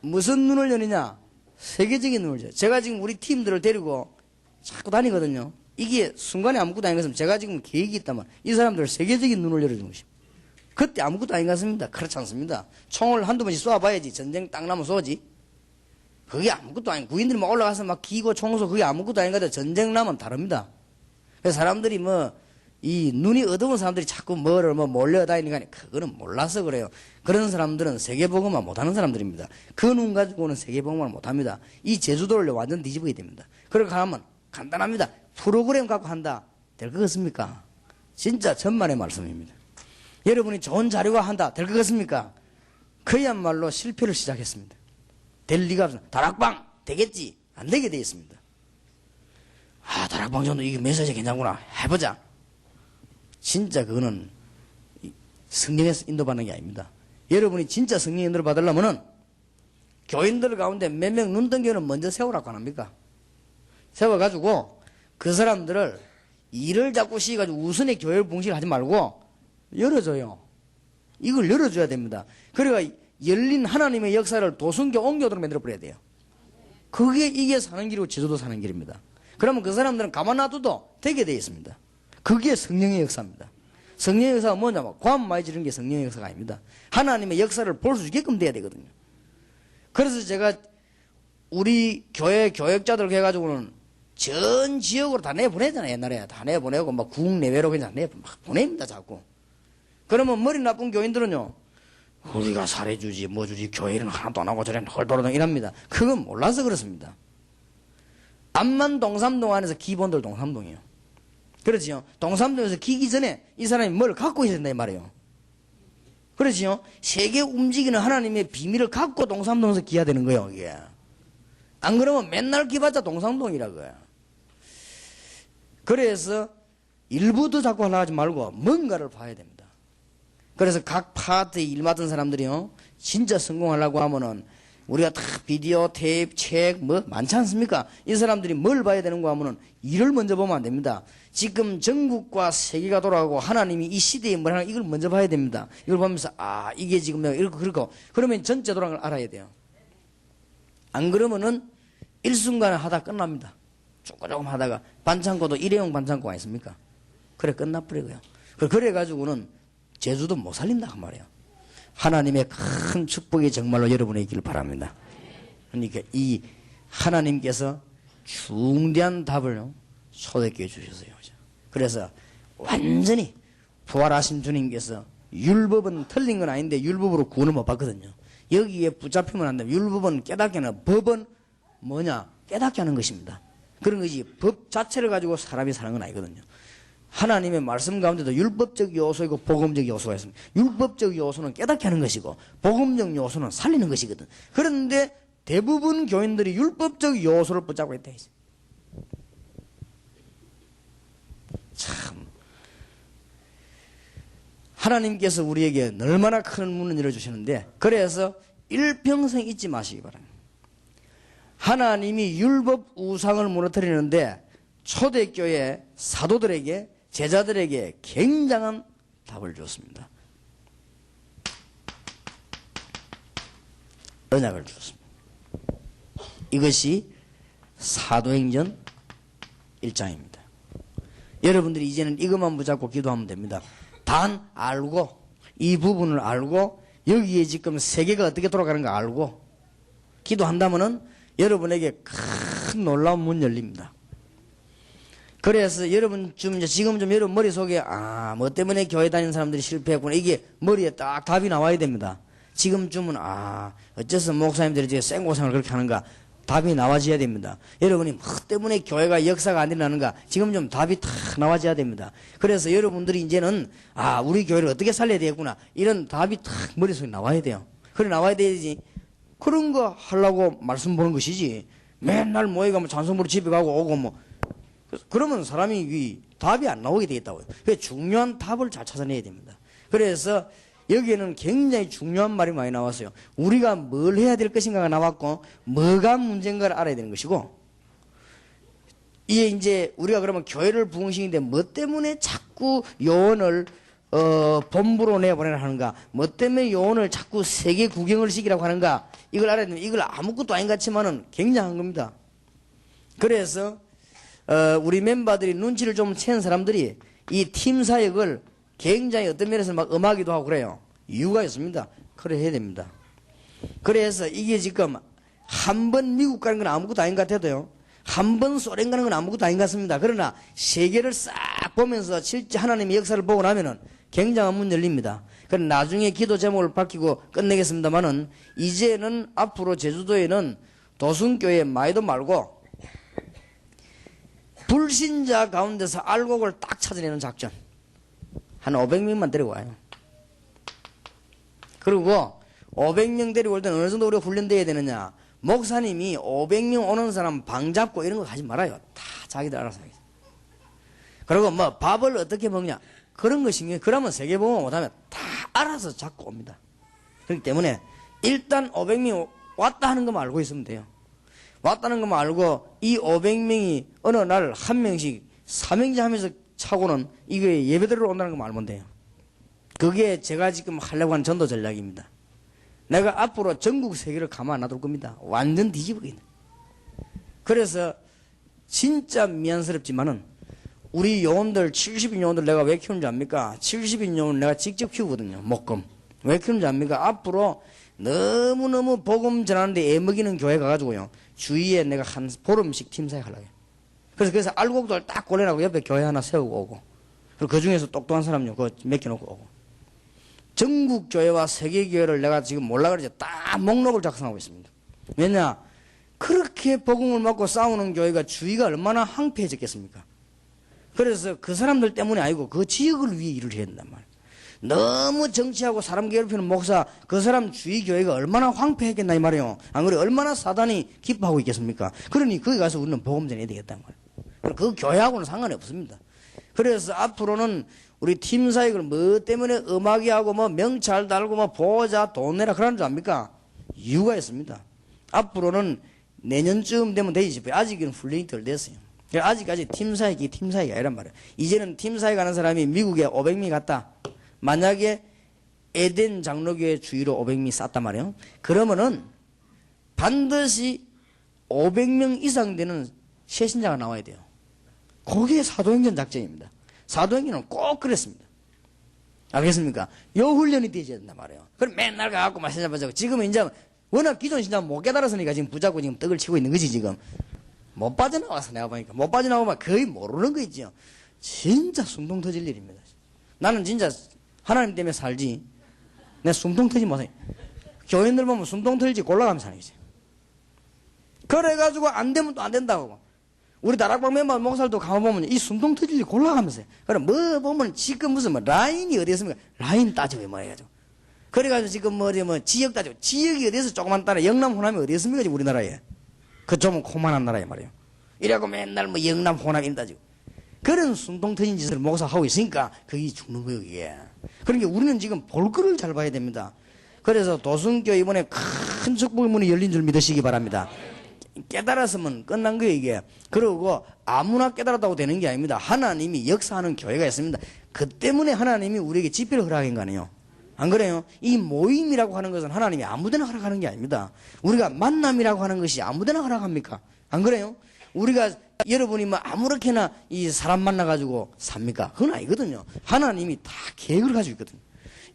무슨 눈을 여느냐? 세계적인 눈을 여요. 제가 지금 우리 팀들을 데리고 자꾸 다니거든요. 이게 순간에 아무것도 아닌 것은 제가 지금 계획이 있다면 이 사람들 세계적인 눈을 열어주는 것입니다. 그때 아무것도 아닌 것 같습니다. 그렇지 않습니다. 총을 한두 번씩 쏘아봐야지. 전쟁 딱 나면 쏘지. 그게 아무것도 아닌, 구인들이 막 올라가서 막 기고 총소 그게 아무것도 아닌 것 같아요. 전쟁 나면 다릅니다. 그래서 사람들이 이 눈이 어두운 사람들이 자꾸 뭐를 몰려다니니까 그거는 몰라서 그래요. 그런 사람들은 세계복음화 못하는 사람들입니다. 그 눈 가지고는 세계복음화를 못합니다. 이 제주도를 완전 뒤집어야 됩니다. 그렇게 하면 간단합니다. 프로그램 갖고 한다. 될 것 같습니까? 진짜 천만의 말씀입니다. 여러분이 좋은 자료가 한다. 될 것 같습니까? 그야말로 실패를 시작했습니다. 될 리가 없어. 다락방 되겠지? 안 되게 되어 있습니다. 다락방 정도 이게 메시지 괜찮구나. 해보자. 진짜 그거는 성령에서 인도받는 게 아닙니다. 여러분이 진짜 성령 인도를 받으려면은 교인들 가운데 몇 명 눈뜬 교회는 먼저 세우라고 안 합니까? 세워가지고 그 사람들을 일을 자꾸 시켜가지고 우선의 교회를 봉식하지 말고 열어줘요. 이걸 열어줘야 됩니다. 그래가 열린 하나님의 역사를 도순교 옹교도로 만들어버려야 돼요. 이게 사는 길이고 제주도 사는 길입니다. 그러면 그 사람들은 가만 놔둬도 되게 되어 있습니다. 그게 성령의 역사입니다. 성령의 역사가 뭐냐면 관 많이 지르는 게 성령의 역사가 아닙니다. 하나님의 역사를 볼 수 있게끔 돼야 되거든요. 그래서 제가 우리 교회 교역자들 해가지고는 전 지역으로 다 내보내잖아요. 옛날에 다 내보내고 막 국내외로 그냥 막 보냅니다. 자꾸. 그러면 머리 나쁜 교인들은요. 우리가 살해주지 주지 교회는 하나도 안 하고 저래 헐도로동 이랍니다. 그건 몰라서 그렇습니다. 암만 동삼동 안에서 기본들 동삼동이에요. 그렇지요. 동삼동에서 기기 전에 이 사람이 뭘 갖고 있어야 된다 이 말이에요. 그렇지요. 세계 움직이는 하나님의 비밀을 갖고 동삼동에서 기해야 되는 거예요. 이게. 안 그러면 맨날 기봤자 동삼동이라고요. 그래서 일부도 자꾸 하려 하지 말고 뭔가를 봐야 됩니다. 그래서 각 파트에 일 맡은 사람들이요. 진짜 성공하려고 하면은 우리가 다 비디오, 테이프, 책, 뭐, 많지 않습니까? 이 사람들이 뭘 봐야 되는가 하면은 이를 먼저 보면 안 됩니다. 지금 전국과 세계가 돌아가고 하나님이 이 시대에 뭘 하나 이걸 먼저 봐야 됩니다. 이걸 보면서, 아, 이게 지금 내가 이렇게 그렇고, 그러면 전체 돌아가는 걸 알아야 돼요. 안 그러면은 일순간에 하다 끝납니다. 조금 하다가 반창고도 일회용 반창고가 있습니까? 그래 끝나버리고요. 그래가지고는 제주도 못 살린다 그 말이에요. 하나님의 큰 축복이 정말로 여러분에 있기를 바랍니다. 그러니까 이 하나님께서 중대한 답을 초대교회 주셨어요. 그래서 완전히 부활하신 주님께서 율법은 틀린 건 아닌데 율법으로 구원을 못 받거든요. 여기에 붙잡히면 안 됩니다. 율법은 깨닫게 하는, 법은 뭐냐? 깨닫게 하는 것입니다. 그런 것이 법 자체를 가지고 사람이 사는 건 아니거든요. 하나님의 말씀 가운데도 율법적 요소이고 복음적 요소가 있습니다. 율법적 요소는 깨닫게 하는 것이고 복음적 요소는 살리는 것이거든. 그런데 대부분 교인들이 율법적 요소를 붙잡고 있다. 참 하나님께서 우리에게 얼마나 큰 문을 열어주시는데, 그래서 일평생 잊지 마시기 바랍니다. 하나님이 율법 우상을 무너뜨리는데 초대교회 사도들에게, 제자들에게 굉장한 답을 줬습니다. 언약을 줬습니다. 이것이 사도행전 1장입니다. 여러분들이 이제는 이것만 붙잡고 기도하면 됩니다. 단 알고, 이 부분을 알고, 여기에 지금 세계가 어떻게 돌아가는가 알고 기도한다면은 여러분에게 큰 놀라운 문 열립니다. 그래서 여러분 지금 좀 여러분 머릿속에 뭐 때문에 교회 다니는 사람들이 실패했구나, 이게 머리에 딱 답이 나와야 됩니다. 지금쯤은 어째서 목사님들이 이제 생고생을 그렇게 하는가, 답이 나와져야 됩니다. 여러분이 뭐 때문에 교회가 역사가 안 일어나는가, 지금 좀 답이 탁 나와져야 됩니다. 그래서 여러분들이 이제는 우리 교회를 어떻게 살려야 되겠구나, 이런 답이 탁 머릿속에 나와야 돼요. 그래 나와야 되지. 그런 거 하려고 말씀 보는 것이지, 맨날 모여가면 찬송부로 집에 가고 오고 뭐 그러면 사람이 답이 안 나오게 되겠다고요. 그래서 중요한 답을 잘 찾아내야 됩니다. 그래서 여기에는 굉장히 중요한 말이 많이 나왔어요. 우리가 뭘 해야 될 것인가가 나왔고, 뭐가 문제인가를 알아야 되는 것이고, 이게 이제 우리가 그러면 교회를 부흥시키는데 뭐 때문에 자꾸 요원을 본부로 내보내라 하는가, 뭐 때문에 요원을 자꾸 세계 구경을 시키라고 하는가, 이걸 알아야 되면 이걸 아무것도 아닌 것 같지만은 굉장한 겁니다. 그래서 우리 멤버들이 눈치를 좀 챈 사람들이 이 팀 사역을 굉장히 어떤 면에서 막 음하기도 하고 그래요. 이유가 있습니다. 그래 해야 됩니다. 그래서 이게 지금 한 번 미국 가는 건 아무것도 아닌 것 같아도요, 한 번 소련 가는 건 아무것도 아닌 것 같습니다. 그러나 세계를 싹 보면서 실제 하나님의 역사를 보고 나면은 굉장한 문 열립니다. 그럼 나중에 기도 제목을 밝히고 끝내겠습니다만은, 이제는 앞으로 제주도에는 도순교회 마이도 말고 불신자 가운데서 알곡을 딱 찾아내는 작전, 한 500명만 데리고 와요. 그리고 500명 데리고 올 때는 어느 정도 우리가 훈련돼야 되느냐, 목사님이 500명 오는 사람 방 잡고 이런 거 하지 말아요. 다 자기들 알아서 하겠어요. 그리고 뭐 밥을 어떻게 먹냐, 그런 거 신경, 그러면 세계보험 못하면 다 알아서 잡고 옵니다. 그렇기 때문에 일단 500명 왔다 하는 것만 알고 있으면 돼요. 왔다는 것만 알고 이 500명이 어느 날 한 명씩 삼행시 하면서 차고는 이게 예배드리러 온다는 것만 알면 돼요. 그게 제가 지금 하려고 하는 전도 전략입니다. 내가 앞으로 전국 세계를 가만 안 놔둘 겁니다. 완전 뒤집어겠네. 그래서 진짜 미안스럽지만은 우리 요원들 70인 요원들 내가 왜 키우는지 압니까? 70인 요원 내가 직접 키우거든요. 목금. 왜 키우는지 압니까? 앞으로 너무너무 복음 전하는데 애먹이는 교회 가가지고요, 주위에 내가 한 보름씩 팀사역 하려고 해요. 그래서 알곡들 딱 골라내고 옆에 교회 하나 세우고 오고, 그리고 그 중에서 똑똑한 사람요 그거 맡겨놓고 오고, 전국 교회와 세계 교회를 내가 지금 몰라 그러지 딱 목록을 작성하고 있습니다. 왜냐, 그렇게 복음을 받고 싸우는 교회가 주위가 얼마나 황폐해졌겠습니까? 그래서 그 사람들 때문이 아니고 그 지역을 위해 일을 해야 된단 말이에요. 너무 정치하고 사람 괴롭히는 목사, 그 사람 주위 교회가 얼마나 황폐했겠나 이 말이에요. 안 그래? 얼마나 사단이 기뻐하고 있겠습니까? 그러니 거기 가서 우리는 복음 전해야 되겠단 말이에요. 그 교회하고는 상관이 없습니다. 그래서 앞으로는 우리 팀 사역을 뭐 때문에 음악이 하고 뭐 명찰 달고 뭐 보호자 돈 내라 그러는 줄 압니까? 이유가 있습니다. 앞으로는 내년쯤 되면 되지 싶어요. 아직은 훈련이 덜 됐어요. 아직까지 팀사역이 아니란 말이에요. 이제는 팀사역 가는 사람이 미국에 500명 갔다. 만약에 에덴 장로교회 주위로 500명 쌌단 말이에요. 그러면은 반드시 500명 이상 되는 새신자가 나와야 돼요. 그게 사도행전 작전입니다. 사도행전은 꼭 그랬습니다. 알겠습니까? 요 훈련이 되어야 된단 말이에요. 그럼 맨날 가갖고 막 신자 보자고. 지금은 이제 워낙 기존 신자 못 깨달았으니까 지금 붙잡고 지금 떡을 치고 있는 거지, 지금. 못 빠져나와서 내가 보니까. 못 빠져나오면 거의 모르는 거 있죠. 진짜 숨통 터질 일입니다. 나는 진짜 하나님 때문에 살지. 내가 숨통 터지 못해. 교인들 보면 숨통 터질지 골라가면서 사는 거지. 그래가지고 안 되면 또 안 된다고. 우리 다락방 멤버 목살도 가만보면 이 숨통 터질지 골라가면서. 그럼 뭐 보면 지금 무슨 뭐 라인이 어디 있습니까? 라인 따지고 뭐 해가지고. 그래가지고 지금 뭐 지역 따지고. 지역이 어디서 조그만 따라 영남 호남이 어디 있습니까? 지금 우리나라에. 그 좀 코만한 나라에 말이에요. 이래갖고 맨날 뭐 영남 호남 이런 따지고. 그런 숨통 터진 짓을 목사하고 있으니까 그게 죽는 거예요, 그게. 그러니까 우리는 지금 볼 거를 잘 봐야 됩니다. 그래서 도순교 이번에 큰 축복의 문이 열린 줄 믿으시기 바랍니다. 깨달았으면 끝난 거예요, 이게. 그리고 아무나 깨달았다고 되는 게 아닙니다. 하나님이 역사하는 교회가 있습니다. 그 때문에 하나님이 우리에게 집회를 허락한 거 아니에요. 안 그래요? 이 모임이라고 하는 것은 하나님이 아무데나 허락하는 게 아닙니다. 우리가 만남이라고 하는 것이 아무데나 허락합니까? 안 그래요? 우리가 여러분이 뭐 아무렇게나 이 사람 만나가지고 삽니까? 그건 아니거든요. 하나님이 다 계획을 가지고 있거든요.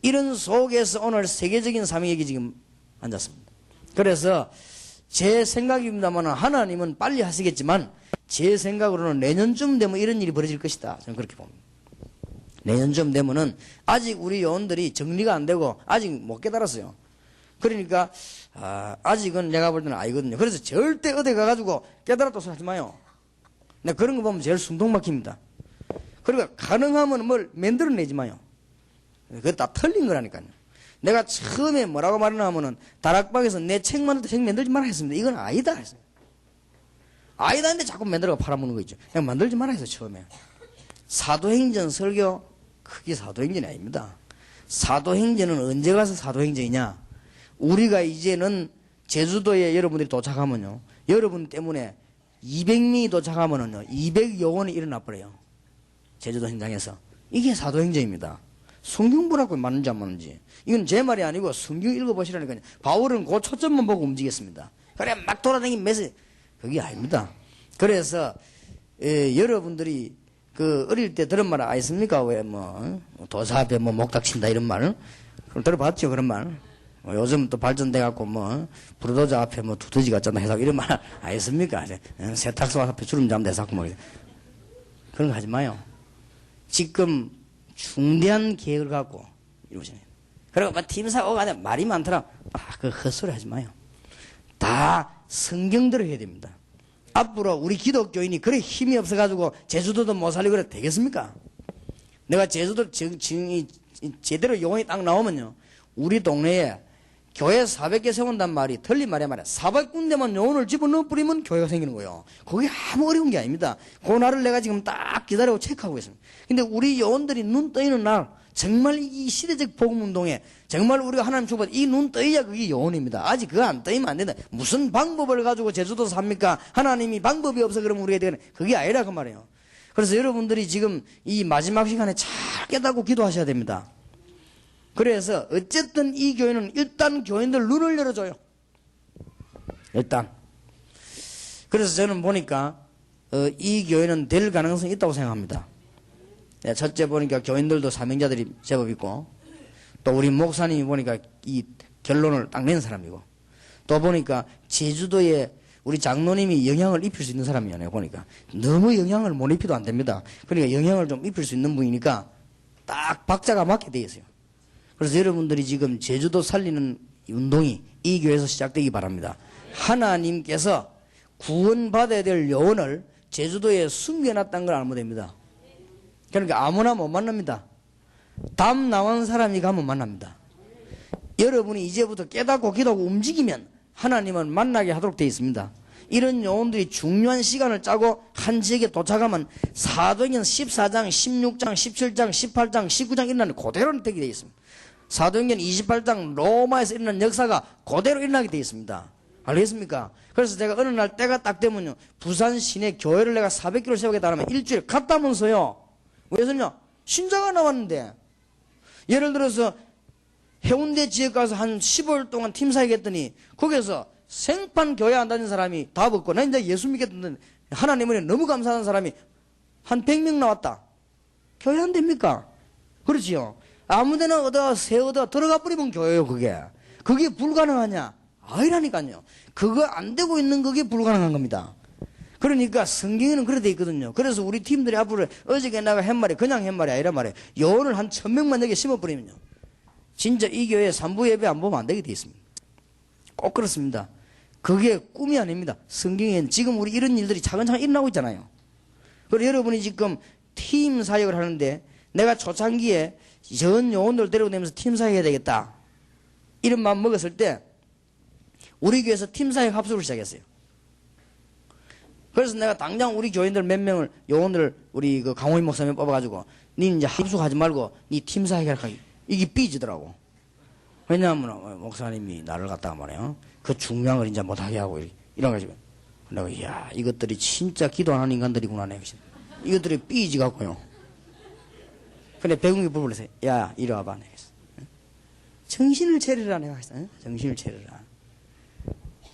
이런 속에서 오늘 세계적인 사명에게 지금 앉았습니다. 그래서 제 생각입니다만 하나님은 빨리 하시겠지만 제 생각으로는 내년쯤 되면 이런 일이 벌어질 것이다. 저는 그렇게 봅니다. 내년쯤 되면은 아직 우리 요원들이 정리가 안 되고 아직 못 깨달았어요. 그러니까 아직은 내가 볼 때는 아니거든요. 그래서 절대 어디 가가지고 깨달았다고 소리 하지 마요. 내가 그런 거 보면 제일 숨통 막힙니다. 그러니까 가능하면 뭘 만들어내지 마요. 그거 다 틀린 거라니까요. 내가 처음에 뭐라고 말하나 하면은 다락방에서 내 책 만들 때 책 만들지 말라 했습니다. 이건 아니다 했어요. 아니다 했는데 자꾸 만들어가 팔아먹는 거 있죠. 그냥 만들지 말라 했어요, 처음에. 사도행전 설교 크게 사도행전이 아닙니다. 사도행전은 언제 가서 사도행전이냐? 우리가 이제는 제주도에 여러분들이 도착하면요, 여러분 때문에 200명이 도착하면은요 200여원이 일어나 버려요. 제주도 현장에서. 이게 사도행전입니다. 성경 보라고 맞는지 안 맞는지. 이건 제 말이 아니고 성경 읽어보시라니까요. 바울은 그 초점만 보고 움직였습니다. 그래 막 돌아다니는 메시지 그게 아닙니다. 그래서 여러분들이 그 어릴 때 들은 말 아십니까? 왜 뭐 도사 앞에 뭐 목닥친다 이런 말 들어봤죠? 그런 말. 요즘 또 발전돼 갖고 뭐 부르도자 앞에 뭐 두더지 같잖아 해서 이런 말 아십니까? 세탁소 앞에 주름 잡는 데서 뭐 그런 거 하지 마요. 지금 중대한 계획을 갖고 이루어지네. 그리고 막 팀사고 가다 말이 많더라. 그 헛소리 하지 마요. 다 성경대로 해야 됩니다. 앞으로 우리 기독교인이 그래 힘이 없어가지고 제주도도 못 살리고 그래 되겠습니까? 내가 제주도 제대로 용어이 딱 나오면요, 우리 동네에 교회 400개 세운단 말이 틀린 말이야. 400군데만 요원을 집어넣어 뿌리면 교회가 생기는 거예요. 그게 아무 어려운 게 아닙니다. 그 날을 내가 지금 딱 기다리고 체크하고 있습니다. 근데 우리 요원들이 눈 떠있는 날, 정말 이 시대적 복음운동에 정말 우리가 하나님 축복, 이 눈 떠야 그게 요원입니다. 아직 그거 안 떠이면 안 된다. 무슨 방법을 가지고 제주도 삽니까? 하나님이 방법이 없어 그러면 우리가 되는 그게 아니라 그 말이에요. 그래서 여러분들이 지금 이 마지막 시간에 잘 깨닫고 기도하셔야 됩니다. 그래서 어쨌든 이 교회는 일단 교인들 눈을 열어줘요. 일단. 그래서 저는 보니까 이 교회는 될 가능성이 있다고 생각합니다. 첫째 보니까 교인들도 사명자들이 제법 있고, 또 우리 목사님이 보니까 이 결론을 딱 낸 사람이고, 또 보니까 제주도에 우리 장로님이 영향을 입힐 수 있는 사람이잖아요. 보니까 너무 영향을 못 입혀도 안 됩니다. 그러니까 영향을 좀 입힐 수 있는 분이니까 딱 박자가 맞게 돼 있어요. 그래서 여러분들이 지금 제주도 살리는 운동이 이 교회에서 시작되기 바랍니다. 하나님께서 구원받아야 될 요원을 제주도에 숨겨놨다는 걸 알면 됩니다. 그러니까 아무나 못 만납니다. 담 나온 사람이 가면 만납니다. 여러분이 이제부터 깨닫고 기도하고 움직이면 하나님은 만나게 하도록 되어 있습니다. 이런 요원들이 중요한 시간을 짜고 한 지역에 도착하면 사도행전 14장, 16장, 17장, 18장, 19장 일어나는 그대로 되게 되어 있습니다. 사도행전 28장 로마에서 일어난 역사가 그대로 일어나게 되어 있습니다. 알겠습니까? 그래서 제가 어느 날 때가 딱 되면요, 부산 시내 교회를 내가 400km 세우겠다 하면 일주일 갔다면서요. 왜냐면 신자가 나왔는데, 예를 들어서 해운대 지역 가서 한 15일 동안 팀 사역했더니 거기서 생판 교회 안 다니는 사람이 다 없고, 나 이제 예수 믿겠다는 하나님을 너무 감사하는 사람이 한 100명 나왔다. 교회 안 됩니까? 그렇지요. 아무데나 새 얻어 들어가 버리면 교회요, 그게. 그게 불가능하냐? 아니라니까요. 그거 안 되고 있는 그게 불가능한 겁니다. 그러니까 성경에는 그래 돼 있거든요. 그래서 우리 팀들이 앞으로 어저께 내가 한 말이 그냥 한 말이 아니란 말이에요. 요원을 한 1000명만 여기 심어버리면요, 진짜 이 교회 3부 예배 안 보면 안 되게 돼 있습니다. 꼭 그렇습니다. 그게 꿈이 아닙니다. 성경에는 지금 우리 이런 일들이 차근차근 일어나고 있잖아요. 그리고 여러분이 지금 팀 사역을 하는데, 내가 초창기에 전 요원들 데리고 다니면서 팀 사역 해야 되겠다, 이런 마음 먹었을 때 우리 교회에서 팀 사역 합숙을 시작했어요. 그래서 내가 당장 우리 교인들 몇 명을, 요원들 우리 그 강호인 목사님 뽑아가지고, 니 이제 합숙하지 말고 니 팀 사역 하라. 이게 삐지더라고. 왜냐하면 목사님이 나를 갖다가 말이에요, 그 중요한 걸 이제 못하게 하고 이래가지고 내가, 이야, 이것들이 진짜 기도 안 하는 인간들이구나. 내가 이것들이 삐지 갖고요. 근데 배궁이 불러서, 야, 이리 와봐. 내가 정신을 차리라. 내가 했어. 정신을 차리라.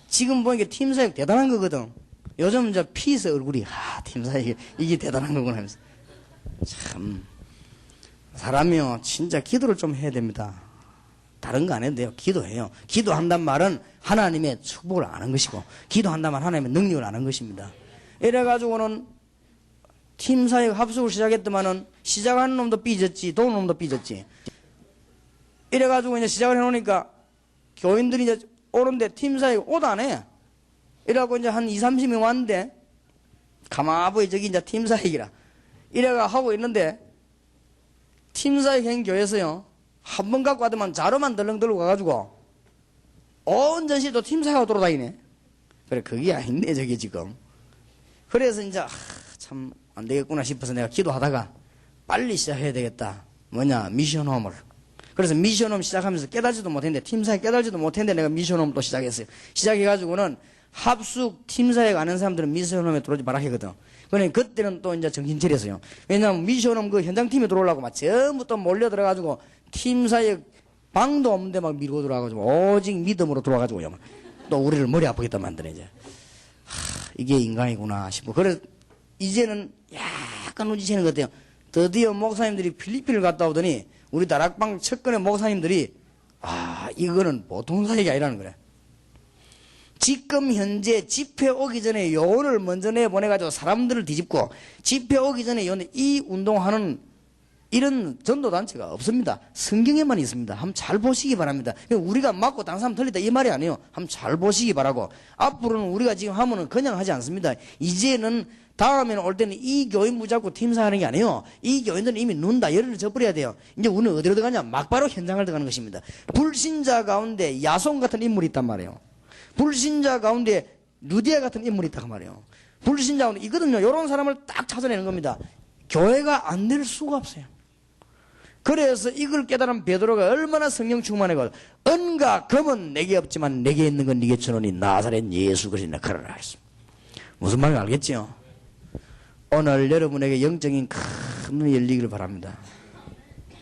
지금 보니까 팀 사역 대단한 거거든. 요즘 이제 피서 얼굴이, 팀 사역 이게 대단한 거구나 하면서. 참, 사람이요, 진짜 기도를 좀 해야 됩니다. 다른 거 안 해도 돼요. 기도해요. 기도한단 말은 하나님의 축복을 아는 것이고, 기도한단 말은 하나님의 능력을 아는 것입니다. 이래가지고는 팀 사역 합숙을 시작했더만은 시작하는 놈도 삐졌지, 도는 놈도 삐졌지. 이래가지고 이제 시작을 해놓으니까 교인들이 이제 오는데 팀 사역 옷 안 해. 이래갖고 이제 한 20-30명 왔는데, 가마보이 저기 이제 팀 사역이라. 이래가 하고 있는데, 팀 사역 행 교회에서요, 한 번 갖고 가더만 자료만 덜렁 들고 가가지고 온 전시도 팀 사역하고 돌아다니네. 그래, 그게 아닌데 저게 지금. 그래서 이제 참 안 되겠구나 싶어서 내가 기도하다가 빨리 시작해야 되겠다. 뭐냐, 미션홈을. 그래서 미션홈 시작하면서 깨달지도 못했는데, 팀 사역 깨달지도 못했는데 내가 미션홈 또 시작했어요. 시작해가지고는 합숙 팀 사역 아는 사람들은 미션홈에 들어오지 말라 하거든. 그러니까 그때는 또 이제 정신 차렸어요. 왜냐하면 미션홈 그 현장팀에 들어오려고 막 전부 또 몰려 들어가지고 팀 사역 방도 없는데 막 밀고 들어와가지고 오직 믿음으로 들어와가지고요, 또 우리를 머리 아프겠다 만드네. 이제 이게 인간이구나 싶고, 그래서 이제는 약간 눈치채는 것 같아요. 드디어 목사님들이 필리핀을 갔다 오더니 우리 다락방 첫건의 목사님들이, 이거는 보통 사역이 아니라는 거래. 지금 현재 집회 오기 전에 요원을 먼저 내보내가지고 사람들을 뒤집고, 집회 오기 전에 이 운동하는 이런 전도단체가 없습니다. 성경에만 있습니다. 한번 잘 보시기 바랍니다. 우리가 맞고 다른 사람 틀리다 이 말이 아니에요. 한번 잘 보시기 바라고, 앞으로는 우리가 지금 하면은 그냥 하지 않습니다. 이제는 다음에는 올 때는 이 교인 무잡고 팀사하는 게 아니에요. 이 교인들은 이미 눈 다 열을 져버려야 돼요. 이제 우리는 어디로 들어가냐, 막바로 현장을 들어가는 것입니다. 불신자 가운데 야손 같은 인물이 있단 말이에요. 불신자 가운데 루디아 같은 인물이 있단 말이에요. 불신자 가운데 이거든요. 이런 사람을 딱 찾아내는 겁니다. 교회가 안 될 수가 없어요. 그래서 이걸 깨달은 베드로가 얼마나 성령 충만해가, 은과 금은 내게 없지만 내게 있는 건 네게 주노니 나사렛 예수 그리스도의 걸어라 했습니다. 무슨 말인지 알겠죠? 오늘 여러분에게 영적인 큰 눈이 열리기를 바랍니다.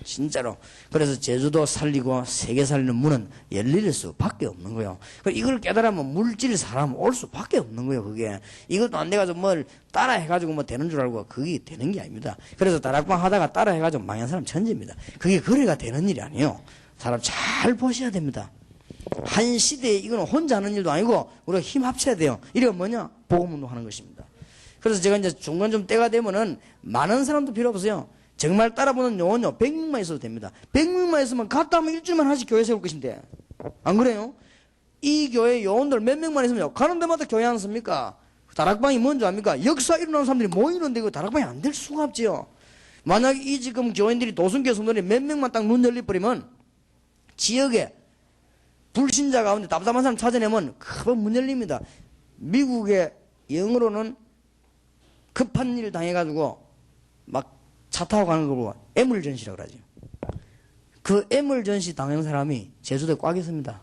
진짜로. 그래서 제주도 살리고 세계 살리는 문은 열릴 수밖에 없는 거예요. 이걸 깨달으면 물질 사람 올 수밖에 없는 거예요. 그게 이것도 안 돼가지고 뭘 따라 해가지고 뭐 되는 줄 알고 그게 되는 게 아닙니다. 그래서 다락방 하다가 따라 해가지고 망한 사람 천재입니다. 그게 거래가 되는 일이 아니에요. 사람 잘 보셔야 됩니다. 한 시대에 이거는 혼자 하는 일도 아니고 우리가 힘 합쳐야 돼요. 이게 뭐냐, 복음 운동하는 것입니다. 그래서 제가 이제 중간 좀 때가 되면은 많은 사람도 필요 없어요. 정말 따라보는 요원요 100명만 있어도 됩니다. 100명만 있으면 갔다 하면 일주일만 하나씩 교회 세울 것인데, 안 그래요? 이 교회 요원들 몇 명만 있으면 가는 데마다 교회 안 씁니까? 다락방이 뭔지 압니까? 역사 일어나는 사람들이 모이는데 그 다락방이 안 될 수가 없지요. 만약에 이 지금 교인들이 도순교 성도들이 몇 명만 딱 눈 열려버리면 지역에 불신자 가운데 답답한 사람 찾아내면 큰 문 열립니다. 미국의 영어로는 급한 일 당해가지고 막 차 타고 가는 거 보고 애물전시라고 그러죠. 그 애물전시 당한 사람이 제주도에 꽉 있습니다.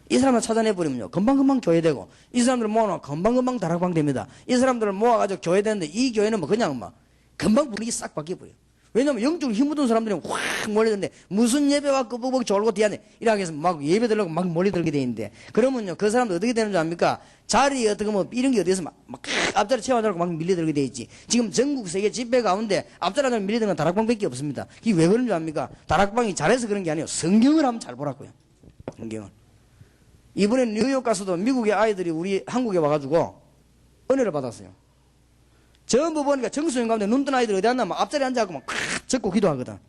이 사람을 찾아내버리면요. 금방금방 교회되고, 이 사람들을 모아놓으면 금방금방 다락방 됩니다. 이 사람들을 모아가지고 교회되는데, 이 교회는 뭐 그냥 막 금방 분위기 싹 바뀌어버려요. 왜냐면 영적으로 힘묻은 사람들이 확 몰리는데, 무슨 예배와 끄벅벅 졸고 뒤안에 이렇게 해서 막 예배 들려고 막 몰려들게 돼 있는데, 그러면요, 그 사람들 어떻게 되는 줄 압니까? 자리 어떻게 뭐 이런 게 어디서 막 앞자리 채워가지고 막 밀려들게 돼 있지. 지금 전국 세계 집회 가운데 앞자리 앉아 밀려드는 건 다락방밖에 없습니다. 이게 왜 그런 줄 압니까? 다락방이 잘해서 그런 게 아니에요. 성경을 한번 잘 보라고요. 성경을. 이번에 뉴욕 가서도 미국의 아이들이 우리 한국에 와가지고 은혜를 받았어요. 전부 보니까 정수영 가운데 눈 뜬 아이들 어디 앉나 막 앞자리에 앉아갖고 막 적고 기도하거든.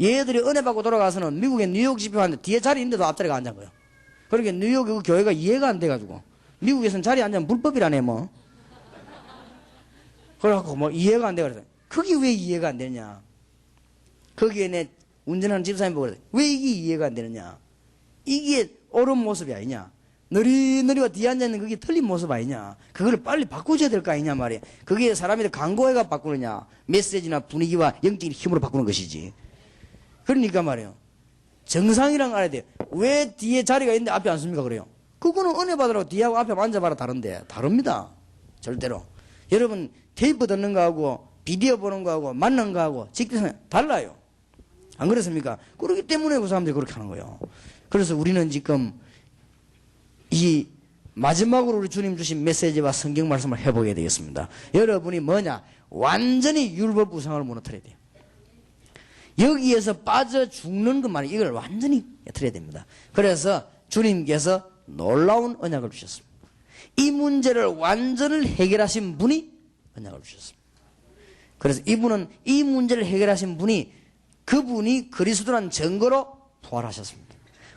얘들이 은혜 받고 돌아가서는 미국에 뉴욕 집회하는데 뒤에 자리 있는데도 앞자리가 앉은 거예요. 그러니까 뉴욕 그 교회가 이해가 안 돼가지고 미국에서는 자리에 앉으면 불법이라네 뭐. 그래갖고 뭐 이해가 안 돼. 그래서 그게 왜 이해가 안 되느냐. 거기에 내 운전하는 집사님 보고 그래. 왜 이게 이해가 안 되느냐. 이게 옳은 모습이 아니냐. 느리느리와 뒤에 앉아있는 그게 틀린 모습 아니냐. 그걸 빨리 바꾸셔야 될 거 아니냐 말이야. 그게 사람이 광고해가 바꾸느냐. 메시지나 분위기와 영적인 힘으로 바꾸는 것이지. 그러니까 말이에요. 정상이랑 알아야 돼요. 왜 뒤에 자리가 있는데 앞에 앉습니까 그래요. 그거는 은혜 받으라고 뒤하고 앞에 앉아봐라 다른데. 다릅니다. 절대로. 여러분 테이프 듣는 거하고 비디오 보는 거하고 만난 거하고 직접 달라요. 안 그렇습니까? 그렇기 때문에 그 사람들이 그렇게 하는 거예요. 그래서 우리는 지금 이 마지막으로 우리 주님 주신 메시지와 성경 말씀을 해보게 되겠습니다. 여러분이 뭐냐? 완전히 율법 우상을 무너뜨려야 돼요. 여기에서 빠져 죽는 것만 이걸 완전히 틀어야 됩니다. 그래서 주님께서 놀라운 언약을 주셨습니다. 이 문제를 완전히 해결하신 분이 언약을 주셨습니다. 그래서 이분은 이 문제를 해결하신 분이 그분이 그리스도라는 증거로 부활하셨습니다.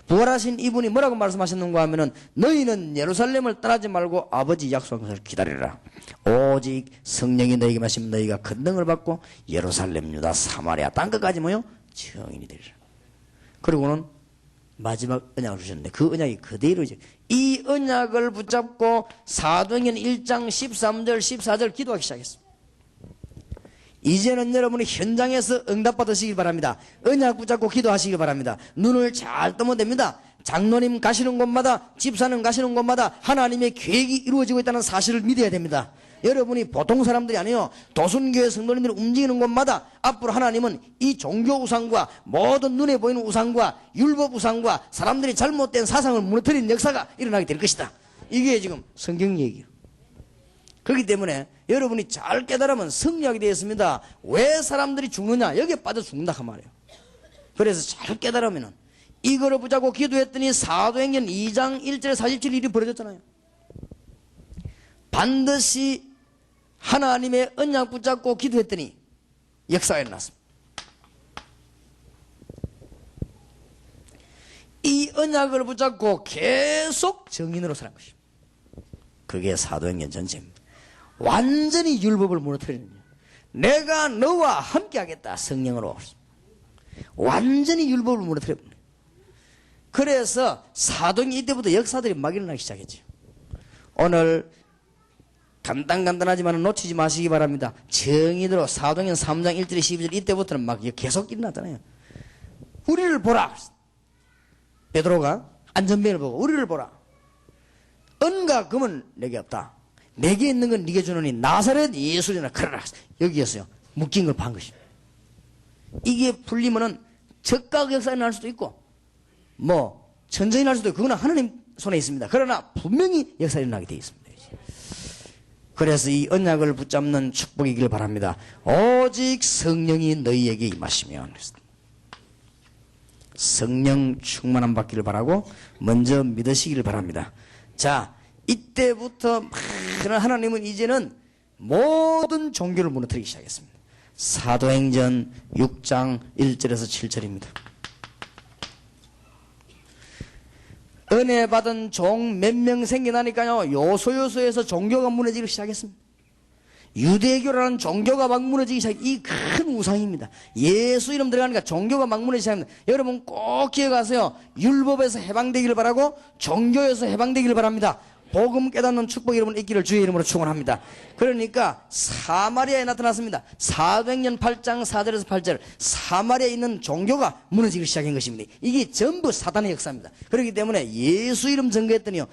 부활하신 이분이 뭐라고 말씀하셨는가 하면은 너희는 예루살렘을 떠나지 말고 아버지 약속한 것을 기다리라. 오직 성령이 너희에게 마시면 너희가 큰 능을 받고 예루살렘, 유다, 사마리아 땅끝까지 뭐요? 증인이 되리라. 그리고는 마지막 언약을 주셨는데 그 언약이 그대로죠. 이 언약을 붙잡고 사도행전 1장 13절 14절 기도하기 시작했습니다. 이제는 여러분이 현장에서 응답받으시기 바랍니다. 언약 붙잡고 기도하시기 바랍니다. 눈을 잘 뜨면 됩니다. 장로님 가시는 곳마다, 집사님 가시는 곳마다 하나님의 계획이 이루어지고 있다는 사실을 믿어야 됩니다. 여러분이 보통 사람들이 아니에요. 도순교회 성도님들이 움직이는 곳마다 앞으로 하나님은 이 종교 우상과 모든 눈에 보이는 우상과 율법 우상과 사람들이 잘못된 사상을 무너뜨리는 역사가 일어나게 될 것이다. 이게 지금 성경 얘기예요. 그렇기 때문에 여러분이 잘 깨달으면 승리하게 되어 있습니다. 왜 사람들이 죽느냐? 여기에 빠져 죽는다 그 말이에요. 그래서 잘 깨달으면 이거를 붙잡고 기도했더니 사도행전 2장 1절에 47일이 벌어졌잖아요. 반드시 하나님의 언약 붙잡고 기도했더니 역사가 일어났습니다. 이 언약을 붙잡고 계속 정인으로 살 것입니다. 그게 사도행전 전체입니다. 완전히 율법을 무너뜨리는 거예요. 내가 너와 함께 하겠다 성령으로. 완전히 율법을 무너뜨려버려요. 그래서 사도행전 이때부터 역사들이 막 일어나기 시작했죠. 오늘 간단하지만 놓치지 마시기 바랍니다. 정의대로 사도행전 3장 1절 12절 이때부터는 막 계속 일어나잖아요. 우리를 보라. 베드로가 안전벨을 보고 우리를 보라. 은과 금은 내게 없다. 내게 있는 건 네게 주노니 나사렛 예수님이라 그러라. 여기였어요. 묶인 걸 판 것입니다. 이게 풀리면은 적각 역사에 날 수도 있고 뭐 천천히 날 수도 있고 그거는 하나님 손에 있습니다. 그러나 분명히 역사에 일어나게 되어 있습니다. 그래서 이 언약을 붙잡는 축복이길 바랍니다. 오직 성령이 너희에게 임하시면 성령 충만함 받기를 바라고 먼저 믿으시기를 바랍니다. 자, 이때부터 하나님은 이제는 모든 종교를 무너뜨리기 시작했습니다. 사도행전 6장 1절에서 7절입니다. 은혜 받은 종 몇 명 생겨나니까요, 요소요소에서 종교가 무너지기 시작했습니다. 유대교라는 종교가 막 무너지기 시작. 이 큰 우상입니다. 예수 이름 들어가니까 종교가 막 무너지기 시작합니다. 여러분 꼭 기억하세요. 율법에서 해방되기를 바라고 종교에서 해방되기를 바랍니다. 복음 깨닫는 축복 여러분 있기를 주의 이름으로 축원합니다. 그러니까 사마리아에 나타났습니다. 사도행전 8장 4절에서 8절 사마리아에 있는 종교가 무너지기 시작한 것입니다. 이게 전부 사단의 역사입니다. 그렇기 때문에 예수 이름 증거했더니요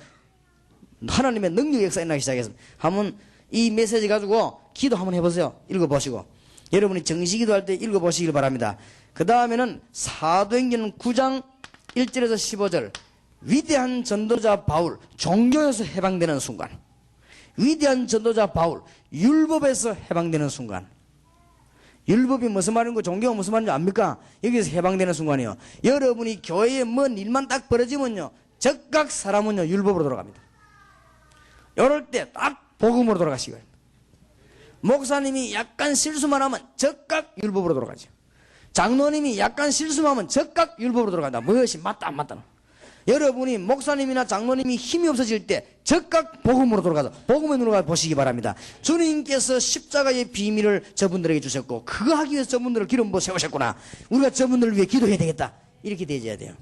하나님의 능력의 역사가 나기 시작했습니다. 한번 이 메시지 가지고 기도 한번 해보세요. 읽어보시고 여러분이 정시 기도할 때 읽어보시길 바랍니다. 그 다음에는 사도행전 9장 1절에서 15절 위대한 전도자 바울 종교에서 해방되는 순간, 위대한 전도자 바울 율법에서 해방되는 순간. 율법이 무슨 말인고 종교가 무슨 말인지 압니까? 여기서 해방되는 순간이요. 여러분이 교회에 뭔 일만 딱 벌어지면요 즉각 사람은요 율법으로 돌아갑니다. 이럴 때 딱 복음으로 돌아가시고요. 목사님이 약간 실수만 하면 즉각 율법으로 돌아가죠. 장로님이 약간 실수만 하면 즉각 율법으로 돌아간다. 무엇이 맞다 안 맞다. 여러분이 목사님이나 장로님이 힘이 없어질 때 즉각 복음으로 돌아가서 복음의 눈으로 가서 보시기 바랍니다. 주님께서 십자가의 비밀을 저분들에게 주셨고 그거 하기 위해서 저분들을 기름 부어 세우셨구나. 우리가 저분들을 위해 기도해야 되겠다. 이렇게 되어야 돼요.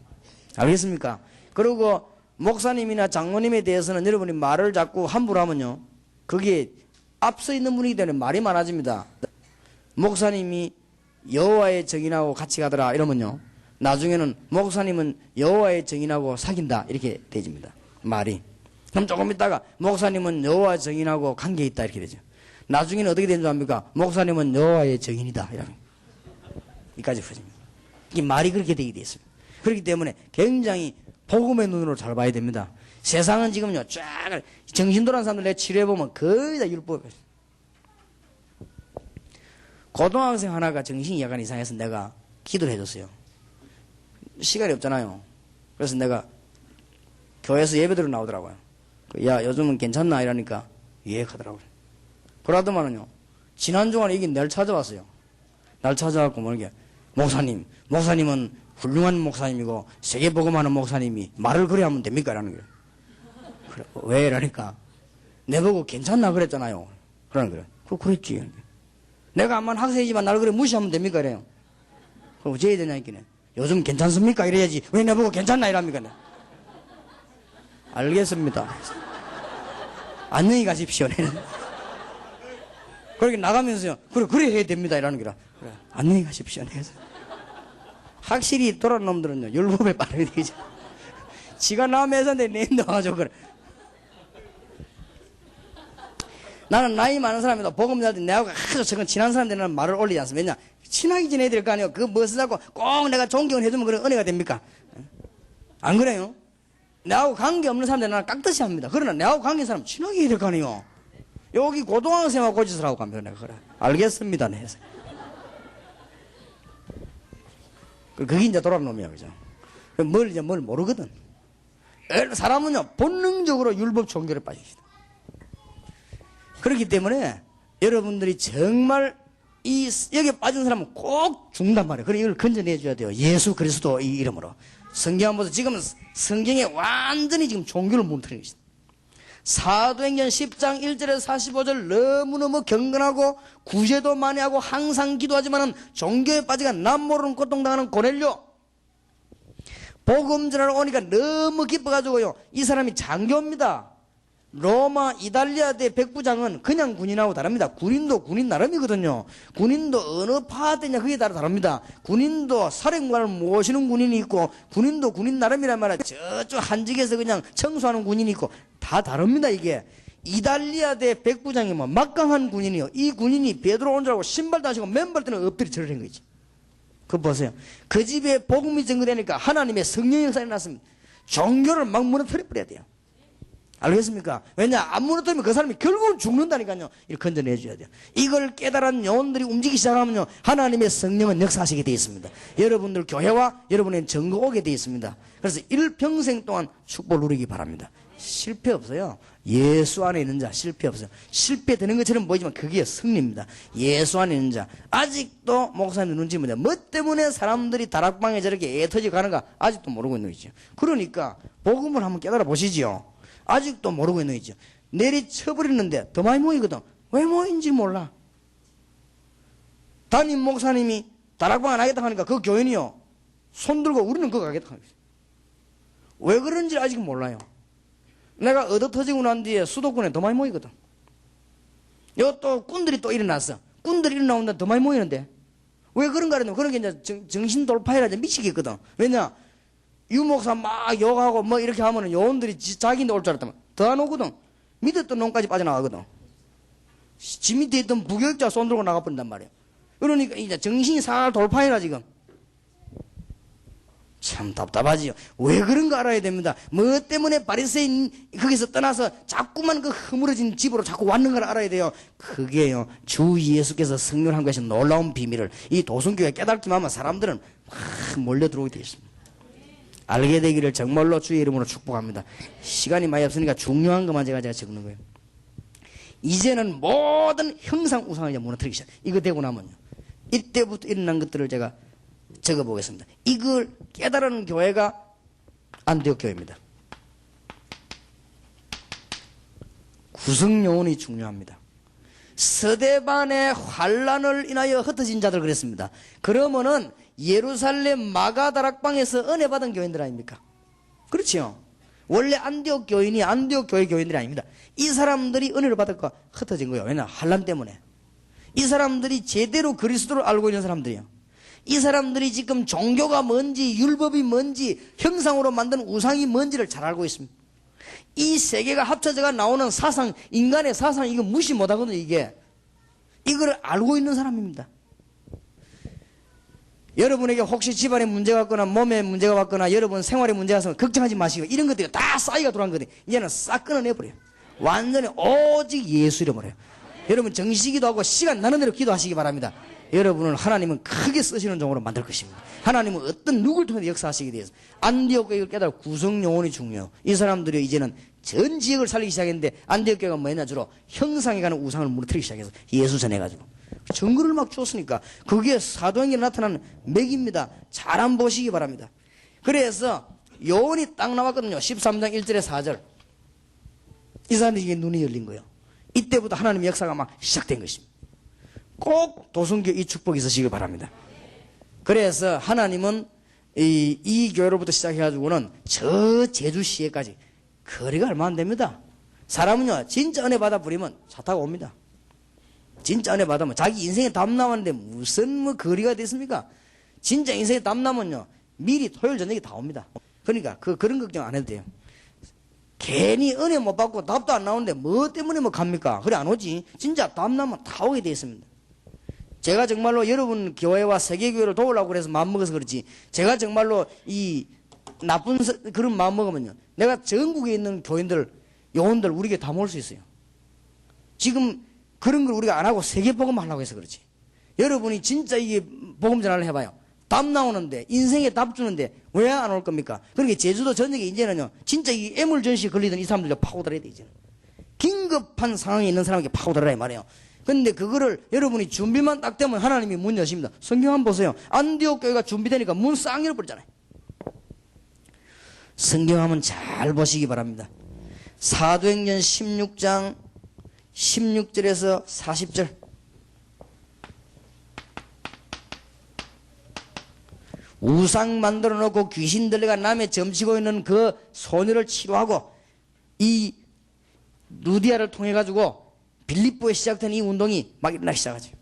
알겠습니까? 그리고 목사님이나 장로님에 대해서는 여러분이 말을 자꾸 함부로 하면요 그게 앞서 있는 분이기 때문에 말이 많아집니다. 목사님이 여호와의 증인하고 같이 가더라 이러면요 나중에는 목사님은 여호와의 증인하고 사귄다 이렇게 되집니다. 말이. 그럼 조금 있다가 목사님은 여호와의 증인하고 관계 있다 이렇게 되죠. 나중에는 어떻게 되는 줄 압니까? 목사님은 여호와의 증인이다 이러면 여기까지 퍼집니다. 이 말이 그렇게 되게 돼 있습니다. 그렇기 때문에 굉장히 복음의 눈으로 잘 봐야 됩니다. 세상은 지금요 쫙 정신돌아온 사람들 내가 치료해보면 거의 다 율법이에요. 고등학생 하나가 정신이 약간 이상해서 내가 기도를 해줬어요. 시간이 없잖아요. 그래서 내가 교회에서 예배드려 나오더라고요. 야 요즘은 괜찮나 이러니까 예 하더라고요. 그러더만은요 지난 주간에 이게 날 찾아왔어요. 날 찾아왔고 뭐게 목사님은 훌륭한 목사님이고 세계복음하는 목사님이 말을 그래 하면 됩니까? 라는 거예요. 그래, 왜? 이러니까 내보고 괜찮나 그랬잖아요. 그러는 거예요. 그랬지. 내가 암만 학생이지만 나를 그래 무시하면 됩니까? 이래요. 그럼 어째야 되냐니까 요즘 괜찮습니까? 이래야지. 왜 내보고 괜찮나? 이랍니까? 알겠습니다. 안녕히 가십시오. 그렇게 나가면서요. 그래 해야 됩니다. 이라는 거라. 그래, 안녕히 가십시오. 확실히 돌아온 놈들은요 율법에 빠르게 되죠. 지가 남의 회사인데 내인도 와가지고 그래. 나는 나이 많은 사람이다. 복음 잘 때 내하고 아주 친한 사람들은 말을 올리지 않습니다. 왜냐 친하게 지내야 될 거 아니에요. 그 무엇을 하고 꼭 내가 존경을 해주면 그런 은혜가 됩니까? 안 그래요? 내하고 관계없는 사람들은 나는 깍듯이 합니다. 그러나 내하고 관계있는 사람 친하게 해야 될 거 아니에요. 여기 고등학생하고 고짓을 하고 가면 내가 그래 알겠습니다. 네. 그게 이제 돌아온 놈이야, 그죠? 뭘 모르거든. 사람은요, 본능적으로 율법 종교를 빠집니다. 그렇기 때문에 여러분들이 정말 여기에 빠진 사람은 꼭 죽는단 말이에요. 그래, 이걸 건져내줘야 돼요. 예수 그리스도 이 이름으로. 성경 한번 보세요. 지금 성경에 완전히 지금 종교를 무너뜨리는 것이다. 사도행전 10장 1절에서 45절 너무너무 경건하고 구제도 많이 하고 항상 기도하지만은 종교에 빠지가 남 모르는 고통당하는 고넬료 복음 전하러 오니까 너무 기뻐가지고요 이 사람이 장교입니다. 로마 이탈리아대 백부장은 그냥 군인하고 다릅니다. 군인도 군인 나름이거든요. 군인도 어느 파되냐 그게 다릅니다. 군인도 사령관을 모시는 군인이 있고 군인도 군인 나름이란 말이야. 저쪽 한직에서 그냥 청소하는 군인이 있고 다 다릅니다. 이게 이탈리아대 백부장이 뭐 막강한 군인이요. 이 군인이 베드로 온 줄 알고 신발도 안 신고 맨발 때는 엎드려 절을 한 거지. 그거 보세요. 그 집에 복음이 증거되니까 하나님의 성령의 역사가 났습니다. 종교를 막 무너뜨려 버려야 돼요. 알겠습니까? 왜냐 안 무너뜨리면 그 사람이 결국은 죽는다니까요. 이렇게 건져내줘야 돼요. 이걸 깨달은 영혼들이 움직이기 시작하면요 하나님의 성령은 역사하시게 되어 있습니다. 여러분들 교회와 여러분의 전거 오게 되어 있습니다. 그래서 일평생 동안 축복을 누리기 바랍니다. 실패 없어요. 예수 안에 있는 자 실패 없어요. 실패되는 것처럼 보이지만 그게 승리입니다. 예수 안에 있는 자. 아직도 목사님 눈치 보냐 뭐 때문에 사람들이 다락방에 저렇게 애 터지고 가는가 아직도 모르고 있는 거죠. 그러니까 복음을 한번 깨달아 보시지요. 아직도 모르고 있는 거죠. 내리쳐버리는데 더 많이 모이거든. 왜 모인지 몰라. 담임 목사님이 다락방 안 하겠다 하니까 그 교인이요 손 들고 우리는 그거 가겠다 하는 거죠. 왜 그런지 아직 몰라요. 내가 얻어 터지고 난 뒤에 수도권에 더 많이 모이거든. 요 또 꾼들이 또 일어났어. 꾼들이 일어나온다 더 많이 모이는데. 왜 그런가 하면 그런 게 이제 정신 돌파해라 이제 미치겠거든. 왜냐? 유목사 막 욕하고 뭐 이렇게 하면은 요원들이 자기인데 올 줄 알았다면 더 안 오거든. 밑에 놈까지 빠져나가거든. 지 밑에 있던 부교육자 손 들고 나가버린단 말이야. 그러니까 이제 정신이 살 돌파해라 지금. 참 답답하지요. 왜 그런가 알아야 됩니다. 뭐 때문에 바리새인 거기서 떠나서 자꾸만 그 허물어진 집으로 자꾸 왔는가를 알아야 돼요. 그게요, 주 예수께서 성령한 것이 놀라운 비밀을 이 도성교회 깨닫기만 하면 사람들은 막 몰려 들어오게 되어 있습니다. 알게 되기를 정말로 주의 이름으로 축복합니다. 시간이 많이 없으니까 중요한 것만 제가 적는 거예요. 이제는 모든 형상 우상을 이제 무너뜨리기 시작. 이거 되고 나면요, 이때부터 일어난 것들을 제가 적어보겠습니다. 이걸 깨달은 교회가 안디옥 교회입니다. 구성요원이 중요합니다. 서대반의 환란을 인하여 흩어진 자들 그랬습니다. 그러면은 예루살렘 마가다락방에서 은혜 받은 교인들 아닙니까? 그렇지요. 원래 안디옥 교인이 안디옥 교회 교인들이 아닙니다. 이 사람들이 은혜를 받을까 흩어진 거예요. 왜냐? 환란 때문에. 이 사람들이 제대로 그리스도를 알고 있는 사람들이에요. 이 사람들이 지금 종교가 뭔지, 율법이 뭔지, 형상으로 만든 우상이 뭔지를 잘 알고 있습니다. 이 세계가 합쳐져가 나오는 사상, 인간의 사상, 이거 무시 못하거든요, 이게. 이걸 알고 있는 사람입니다. 여러분에게 혹시 집안에 문제가 왔거나 몸에 문제가 왔거나 여러분 생활에 문제가 왔으면 걱정하지 마시고, 이런 것들이 다 싸이가 들어간 거거든요. 이제는 싹 끊어내버려요. 완전히 오직 예수 이름으로요. 여러분 정시기도 하고 시간 나는 대로 기도하시기 바랍니다. 여러분을 하나님은 크게 쓰시는 종으로 만들 것입니다. 하나님은 어떤 누구를 통해 역사하시게 되어서 안디옥 교회를 깨달아 구성요원이 중요해요. 이 사람들이 이제는 전 지역을 살리기 시작했는데 안디옥 교회가 뭐였냐? 주로 형상에 가는 우상을 무너뜨리기 시작해서 예수 전해가지고 증거를 막 줬으니까 그게 사도행전에 나타나는 맥입니다. 잘 안 보시기 바랍니다. 그래서 요원이 딱 나왔거든요. 13장 1절에 4절. 이 사람들이 눈이 열린 거예요. 이때부터 하나님의 역사가 막 시작된 것입니다. 꼭 도성교 이 축복이 있으시기 바랍니다. 그래서 하나님은 이 교회로부터 시작해가지고는 저 제주시에까지 거리가 얼마 안 됩니다. 사람은요, 진짜 은혜 받아 버리면 차 타고 옵니다. 진짜 은혜 받으면 자기 인생에 담 남았는데 무슨 뭐 거리가 됐습니까? 진짜 인생에 담 남으면요, 미리 토요일 저녁에 다 옵니다. 그러니까 그런 걱정 안 해도 돼요. 괜히 은혜 못 받고 답도 안 나오는데 뭐 때문에 뭐 갑니까? 그래 안 오지. 진짜 답 나면 다 오게 되어 있습니다. 제가 정말로 여러분 교회와 세계교회를 도우려고 그래서 마음먹어서 그렇지, 제가 정말로 이 나쁜 그런 마음 먹으면요, 내가 전국에 있는 교인들, 요원들 우리에게 다 모을 수 있어요. 지금 그런 걸 우리가 안 하고 세계복음만 하려고 해서 그렇지. 여러분이 진짜 이게 복음 전화를 해봐요. 답 나오는데, 인생에 답 주는데 왜 안 올 겁니까? 그러니까 제주도 전역에 이제는요, 진짜 이 애물전시에 걸리던 이 사람들 파고들어야 돼. 이제는 긴급한 상황에 있는 사람에게 파고들어야 말이에요. 근데 그거를 여러분이 준비만 딱 되면 하나님이 문 여십니다. 성경 한번 보세요. 안디옥 교회가 준비되니까 문 싹 열어버렸잖아요. 성경 한번 잘 보시기 바랍니다. 사도행전 16장 16절에서 40절. 우상 만들어 놓고 귀신 들려가 남의 점치고 있는 그 소녀를 치료하고, 이 루디아를 통해 가지고 빌립보에 시작된 이 운동이 막 일어나기 시작하죠.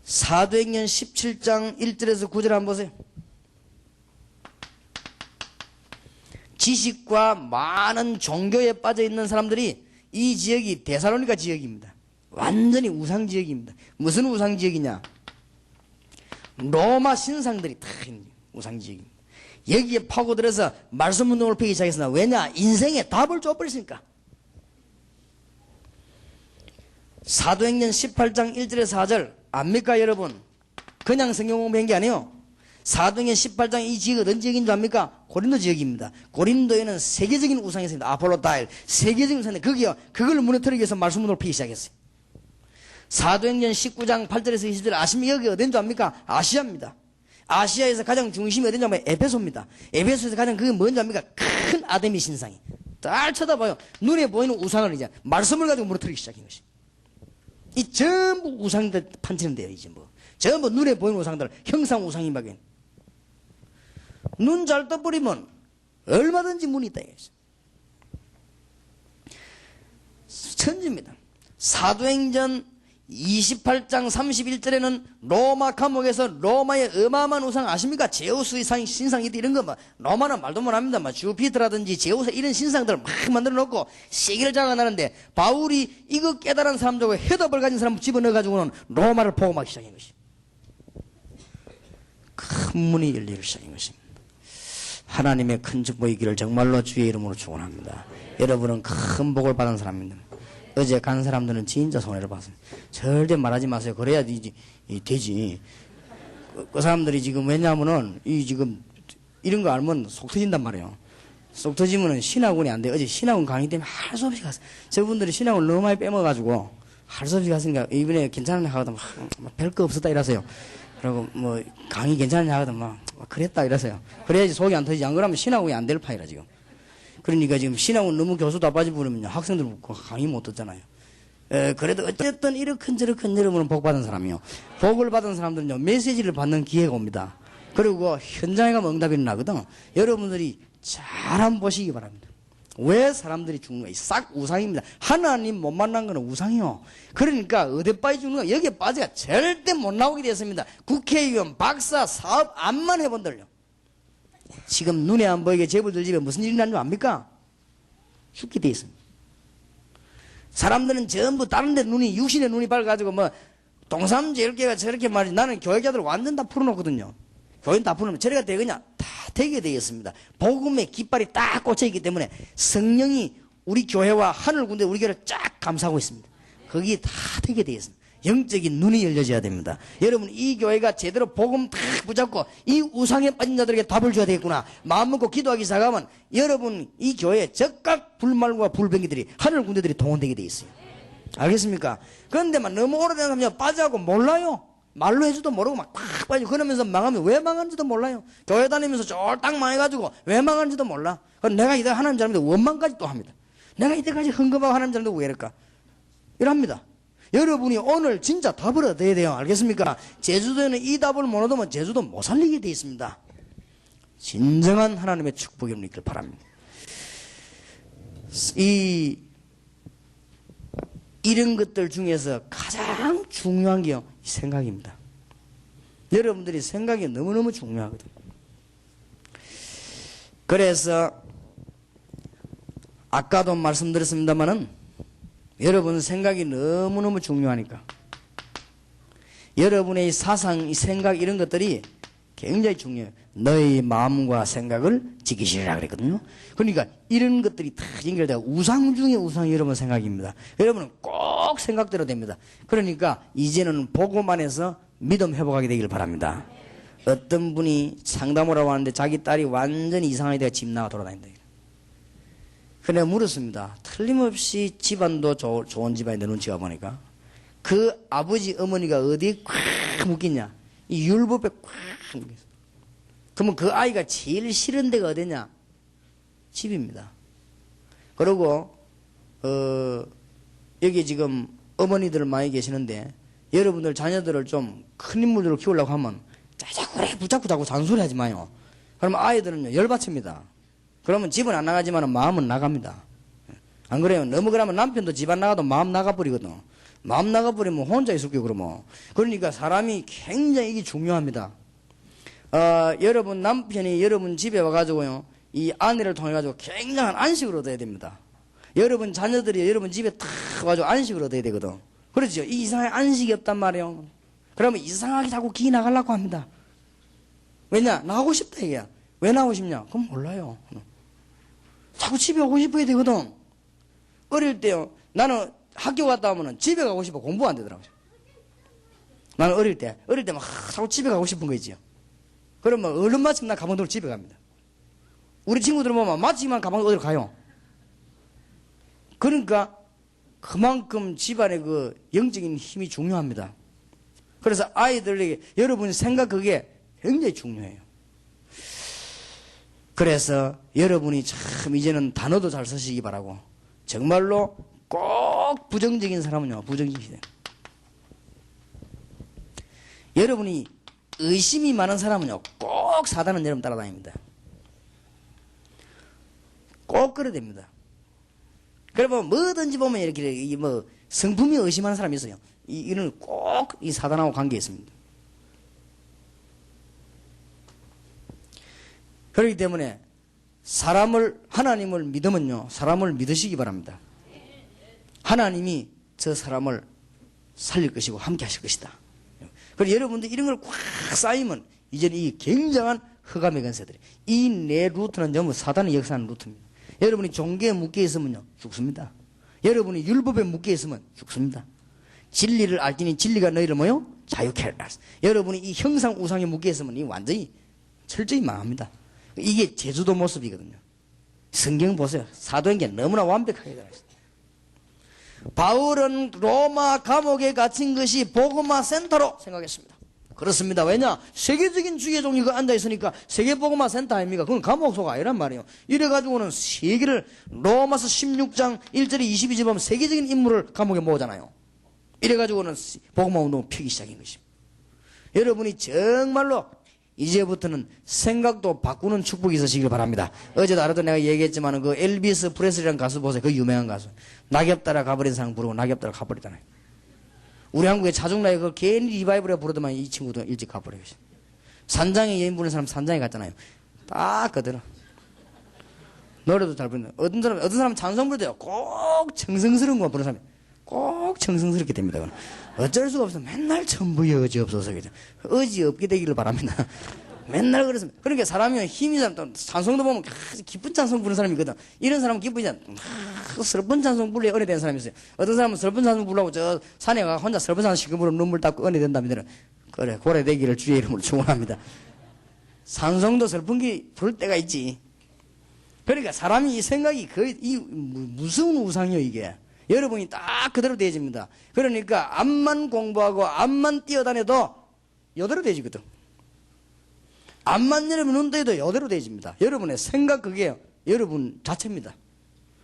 사도행전 17장 1절에서 9절 한번 보세요. 지식과 많은 종교에 빠져 있는 사람들이, 이 지역이 데살로니가 지역입니다. 완전히 우상 지역입니다. 무슨 우상 지역이냐? 로마 신상들이 다 있는 우상 지역입니다. 여기에 파고들어서 말씀 운동을 펴기 시작했으나, 왜냐? 인생에 답을 줘버렸으니까. 사도행전 18장 1절에서 4절 압니까 여러분? 그냥 성경 공부한 게 아니에요. 사도행전 18장 이 지역이 어떤 지역인 줄 압니까? 고린도 지역입니다. 고린도에는 세계적인 우상이 있습니다. 아폴로다일, 세계적인 우상인데 거기요, 그걸 무너뜨리기 위해서 말씀 운동을 펴기 시작했어요. 사도행전 19장 8절에서 20절 아십니까? 여기 어딘 줄 압니까? 아시아입니다. 아시아에서 가장 중심이 어딘 줄 압니까? 에베소입니다. 에베소에서 가장 그게 뭔지 압니까? 큰 아데미 신상이. 잘 쳐다봐요. 눈에 보이는 우상을 이제 말씀을 가지고 무너뜨리기 시작한 것이. 이 전부 우상들 판치는 데요. 이제 뭐 전부 눈에 보이는 우상들, 형상 우상이 막인. 눈 잘 떠버리면 얼마든지 문이 있다 이거지. 천지입니다. 사도행전 28장 31절에는 로마 감옥에서 로마의 어마어마한 우상 아십니까? 제우스의 신상 이런 거 로마는 말도 못합니다. 주피터라든지 제우스 이런 신상들을 막 만들어 놓고 세계를 장악하는데 바울이 이거 깨달은 사람들과 해답을 가진 사람을 집어넣어가지고는 로마를 포함하기 시작한 것입니다. 큰 문이 열리기 시작한 것입니다. 하나님의 큰 축복이 있기를 정말로 주의 이름으로 축원합니다. 여러분은 큰 복을 받은 사람입니다. 어제 간 사람들은 진짜 손해를 봤습니다. 절대 말하지 마세요. 그래야 되지. 그 사람들이 지금 왜냐하면은 지금 이런 거 알면 속 터진단 말이에요. 속 터지면은 신학원이 안 돼요. 어제 신학원 강의 때문에 할 수 없이 갔어요. 저분들이 신학원 너무 많이 빼먹어가지고 할 수 없이 갔으니까 이번에 괜찮으냐 하거든 별거 없었다 이러세요. 그리고 강의 괜찮으냐 하거든 그랬다 이러세요. 그래야지 속이 안 터지지. 안 그러면 신학원이 안 될 판이라 지금. 그러니까 지금 신학원 너무 교수 다 빠져버리면 학생들 강의 못 듣잖아요. 그래도 어쨌든 이렇게 저렇게 여러분은 복 받은 사람이요. 복을 받은 사람들은요, 메시지를 받는 기회가 옵니다. 그리고 현장에 가면 응답이 일어나거든. 여러분들이 잘 한번 보시기 바랍니다. 왜 사람들이 죽는 거야? 싹 우상입니다. 하나님 못 만난 거는 우상이요. 그러니까 어디 빠져 죽는 거야? 여기에 빠져가 절대 못 나오게 되었습니다. 국회의원, 박사, 사업 암만 해본들요. 지금 눈에 안 보이게 재벌들 집에 무슨 일이 나는 줄 압니까? 죽게 돼 있습니다. 사람들은 전부 다른 데 육신의 눈이 밝아가지고 동삼제일교회가 저렇게 말이지. 나는 교회자들 완전 다 풀어놓거든요. 교회는 다 풀어놓으면 저래가 되겠냐? 다 되게 되어 있습니다. 복음의 깃발이 딱 꽂혀있기 때문에 성령이 우리 교회와 하늘 군대 우리 교회를 쫙 감싸고 있습니다. 거기에 다 되게 되어 있습니다. 영적인 눈이 열려져야 됩니다. 여러분 이 교회가 제대로 복음 딱 붙잡고 이 우상에 빠진 자들에게 답을 줘야 되겠구나. 마음 먹고 기도하기 시작하면 여러분 이 교회에 적각 불말과 불병기들이 하늘 군대들이 동원되게 돼 있어요. 알겠습니까? 그런데만 너무 오래된 사람이 빠져가고 몰라요. 말로 해줘도 모르고 막 팍 빠지고 그러면서 망하면 왜 망하는지도 몰라요. 교회 다니면서 쫄딱 망해가지고 왜 망하는지도 몰라. 내가 이때 하나님 잘못해 원망까지 또 합니다. 내가 이때까지 흥금하고 하나님 잘못해 왜 이럴까? 이럽니다. 여러분이 오늘 진짜 답을 얻어야 돼요. 알겠습니까? 제주도에는 이 답을 못 얻으면 제주도 못 살리게 돼 있습니다. 진정한 하나님의 축복이 있길 바랍니다. 이런 것들 중에서 가장 중요한 게요, 생각입니다. 여러분들이 생각이 너무너무 중요하거든요. 그래서 아까도 말씀드렸습니다마는 여러분 생각이 너무너무 중요하니까 여러분의 사상, 생각 이런 것들이 굉장히 중요해요. 너의 마음과 생각을 지키시리라 그랬거든요. 그러니까 이런 것들이 다 연결되고 우상 중에 우상이 여러분 생각입니다. 여러분은 꼭 생각대로 됩니다. 그러니까 이제는 보고만 해서 믿음 회복하게 되길 바랍니다. 어떤 분이 상담을 하고 왔는데 자기 딸이 완전히 이상하게 돼가 집 나가 돌아다닌다. 그래 물었습니다. 틀림없이 집안도 좋은 집안에 내 눈치가 보니까 그 아버지 어머니가 어디에 꽉 묶였냐? 이 율법에 꽉 묶였어. 그러면 그 아이가 제일 싫은 데가 어디냐? 집입니다. 그리고 여기 지금 어머니들 많이 계시는데 여러분들 자녀들을 좀 큰 인물들로 키우려고 하면 자꾸 붙잡고 자꾸 잔소리하지 마요. 그러면 아이들은 열받칩니다. 그러면 집은 안 나가지만 마음은 나갑니다. 안 그래요? 너무 그러면 남편도 집 안 나가도 마음 나가버리거든. 마음 나가버리면 혼자 있을게요, 그러면. 그러니까 사람이 굉장히 이게 중요합니다. 여러분 남편이 여러분 집에 와가지고요, 이 아내를 통해가지고 굉장한 안식을 얻어야 됩니다. 여러분 자녀들이 여러분 집에 탁 와가지고 안식을 얻어야 되거든. 그렇죠? 이 이상하게 안식이 없단 말이에요. 그러면 이상하게 자꾸 기 나가려고 합니다. 왜냐? 나가고 싶다, 이게야. 왜 나가고 싶냐? 그럼 몰라요. 자꾸 집에 오고 싶어야 되거든. 어릴 때요, 나는 학교 갔다 오면 집에 가고 싶어. 공부 안 되더라고요. 나는 어릴 때 막 자꾸 집에 가고 싶은 거 있지요. 그러면 얼른 마침 나 가방도로 집에 갑니다. 우리 친구들 보면 마침만 가방 어디로 가요. 그러니까 그만큼 집안의 그 영적인 힘이 중요합니다. 그래서 아이들에게 여러분 생각 그게 굉장히 중요해요. 그래서 여러분이 참 이제는 단어도 잘 쓰시기 바라고, 정말로 꼭 부정적인 사람은요, 부정적이세요. 여러분이 의심이 많은 사람은요, 꼭 사단은 여러분 따라다닙니다. 꼭 그래야 됩니다. 그래 보면 뭐든지 보면 이렇게 뭐 성품이 의심하는 사람이 있어요. 이는 꼭 이 사단하고 관계 있습니다. 그렇기 때문에 하나님을 믿으면요, 사람을 믿으시기 바랍니다. 하나님이 저 사람을 살릴 것이고 함께 하실 것이다. 그리고 여러분들 이런 걸 꽉 쌓이면 이제는 이 굉장한 흑암의 권세들이, 이 네 루트는 전부 사단의 역사하는 루트입니다. 여러분이 종교에 묶여 있으면요, 죽습니다. 여러분이 율법에 묶여 있으면 죽습니다. 진리를 알지니 진리가 너희를 뭐요? 자유케 하리라. 여러분이 이 형상 우상에 묶여 있으면 이 완전히 철저히 망합니다. 이게 제주도 모습이거든요. 성경 보세요. 사도행전 너무나 완벽하게 들어있어요. 바울은 로마 감옥에 갇힌 것이 복음화 센터로 생각했습니다. 그렇습니다. 왜냐? 세계적인 주의 종류가 앉아있으니까 세계복음화 센터 아닙니까? 그건 감옥소가 아니란 말이에요. 이래가지고는 세계를, 로마서 16장 1절에 22절 보면 세계적인 인물을 감옥에 모으잖아요. 이래가지고는 복음화 운동을 펴기 시작한 것입니다. 여러분이 정말로 이제부터는 생각도 바꾸는 축복이 있으시길 바랍니다. 어제도 알아도 내가 얘기했지만 그 엘비스 프레슬리라는 가수 보세요. 그 유명한 가수. 낙엽 따라 가버린 사람 부르고 낙엽 따라 가버리잖아요. 우리 한국에 자중라에 그 괜히 리바이벌에 부르더만 이 친구도 일찍 가버려요. 산장에 여인 부르는 사람 산장에 갔잖아요. 딱 그대로. 노래도 잘 부른다. 어떤 사람 찬송 부를 때요. 꼭 정성스러운 거 부르는 사람이 꼭 정성스럽게 됩니다. 어쩔 수가 없어. 맨날 전부의 의지 없어서 그죠. 의지 없게 되기를 바랍니다. 맨날 그랬습니다. 그러니까 사람이 힘이 또 찬송도 보면 기쁜 찬송 부르는 사람이 있거든. 이런 사람은 기쁘지 않아. 슬픈 찬송 부르려 은혜 된 사람이 있어요. 어떤 사람은 슬픈 찬송 부르려고 저 산에 가 혼자 슬픈 찬송 시끄러워 눈물 닦고 은혜 된답니다. 그래, 고래 되기를 주의 이름으로 축원합니다. 찬송도 슬픈 게 부를 때가 있지. 그러니까 사람이 이 생각이 거의 무서운 우상이요 이게. 여러분이 딱 그대로 되어집니다. 그러니까 암만 공부하고 암만 뛰어다녀도 여대로 되어지거든. 암만 여러분 눈 떠도 여대로 되어집니다. 여러분의 생각 그게 여러분 자체입니다.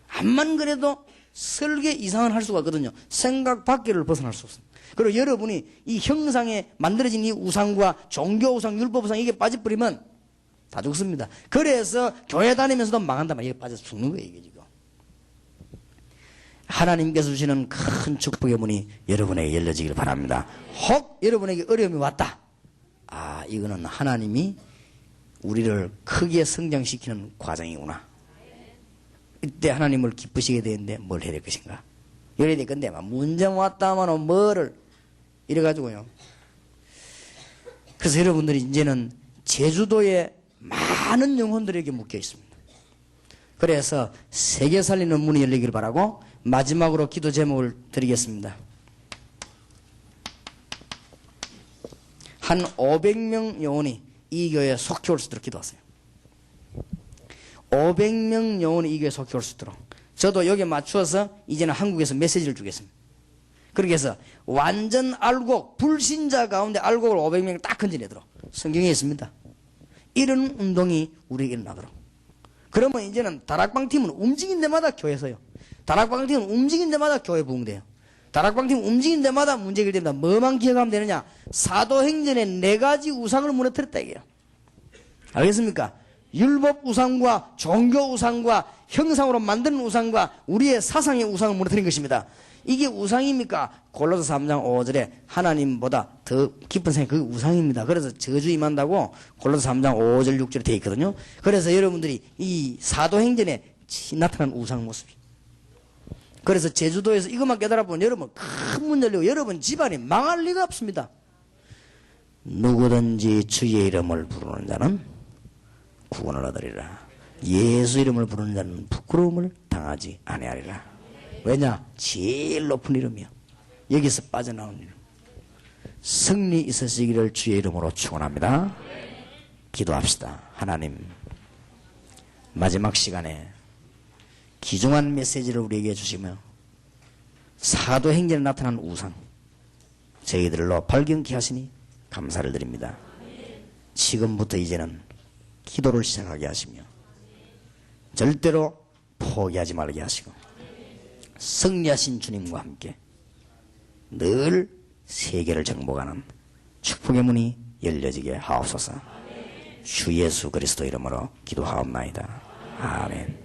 암만 그래도 설계 이상은 할 수가 없거든요. 생각 밖을 벗어날 수 없습니다. 그리고 여러분이 이 형상에 만들어진 이 우상과 종교 우상, 율법 우상 이게 빠져버리면 다 죽습니다. 그래서 교회 다니면서도 망한단 말이에요. 이게 빠져서 죽는 거예요 이게 지금. 하나님께서 주시는 큰 축복의 문이 여러분에게 열려지길 바랍니다. 혹 여러분에게 어려움이 왔다. 아, 이거는 하나님이 우리를 크게 성장시키는 과정이구나. 이때 하나님을 기쁘시게 되는데 뭘 해야 될 것인가? 이래야 될 건데 문제만 왔다마는 뭐를 이래가지고요. 그래서 여러분들이 이제는 제주도에 많은 영혼들에게 묶여 있습니다. 그래서 세계 살리는 문이 열리길 바라고 마지막으로 기도 제목을 드리겠습니다. 한 500명 영혼이 이 교회에 속해 올 수 있도록 기도하세요. 500명 영혼이 이 교회에 속해 올 수 있도록. 저도 여기에 맞추어서 이제는 한국에서 메시지를 주겠습니다. 그렇게 해서 완전 알곡, 불신자 가운데 알곡을 500명 딱 건져내도록 성경에 있습니다. 이런 운동이 우리에게 일어나도록. 그러면 이제는 다락방 팀은 움직인 데마다 교회에서요. 다락방 팀은 움직인 데마다 교회 부흥돼요. 다락방 팀은 움직인 데마다 문제 해결됩니다. 뭐만 기억하면 되느냐? 사도행전에 4가지 우상을 무너뜨렸다 이게요. 알겠습니까? 율법 우상과 종교 우상과 형상으로 만드는 우상과 우리의 사상의 우상을 무너뜨린 것입니다. 이게 우상입니까? 골로새 3장 5절에 하나님보다 더 깊은 생각, 그게 우상입니다. 그래서 저주 임한다고 골로새 3장 5절 6절에 되어 있거든요. 그래서 여러분들이 이 사도행전에 나타난 우상 모습이. 그래서 제주도에서 이것만 깨달아보면 여러분 큰 문 열리고 여러분 집안이 망할 리가 없습니다. 누구든지 주의 이름을 부르는 자는 구원을 얻으리라. 예수 이름을 부르는 자는 부끄러움을 당하지 아니하리라. 왜냐? 제일 높은 이름이요. 여기서 빠져나온 이름. 승리 있으시기를 주의 이름으로 축원합니다. 기도합시다. 하나님, 마지막 시간에 귀중한 메시지를 우리에게 주시며 사도행전에 나타난 우상 저희들로 발견케 하시니 감사를 드립니다. 지금부터 이제는 기도를 시작하게 하시며 절대로 포기하지 말게 하시고 승리하신 주님과 함께 늘 세계를 정복하는 축복의 문이 열려지게 하옵소서. 주 예수 그리스도 이름으로 기도하옵나이다. 아멘.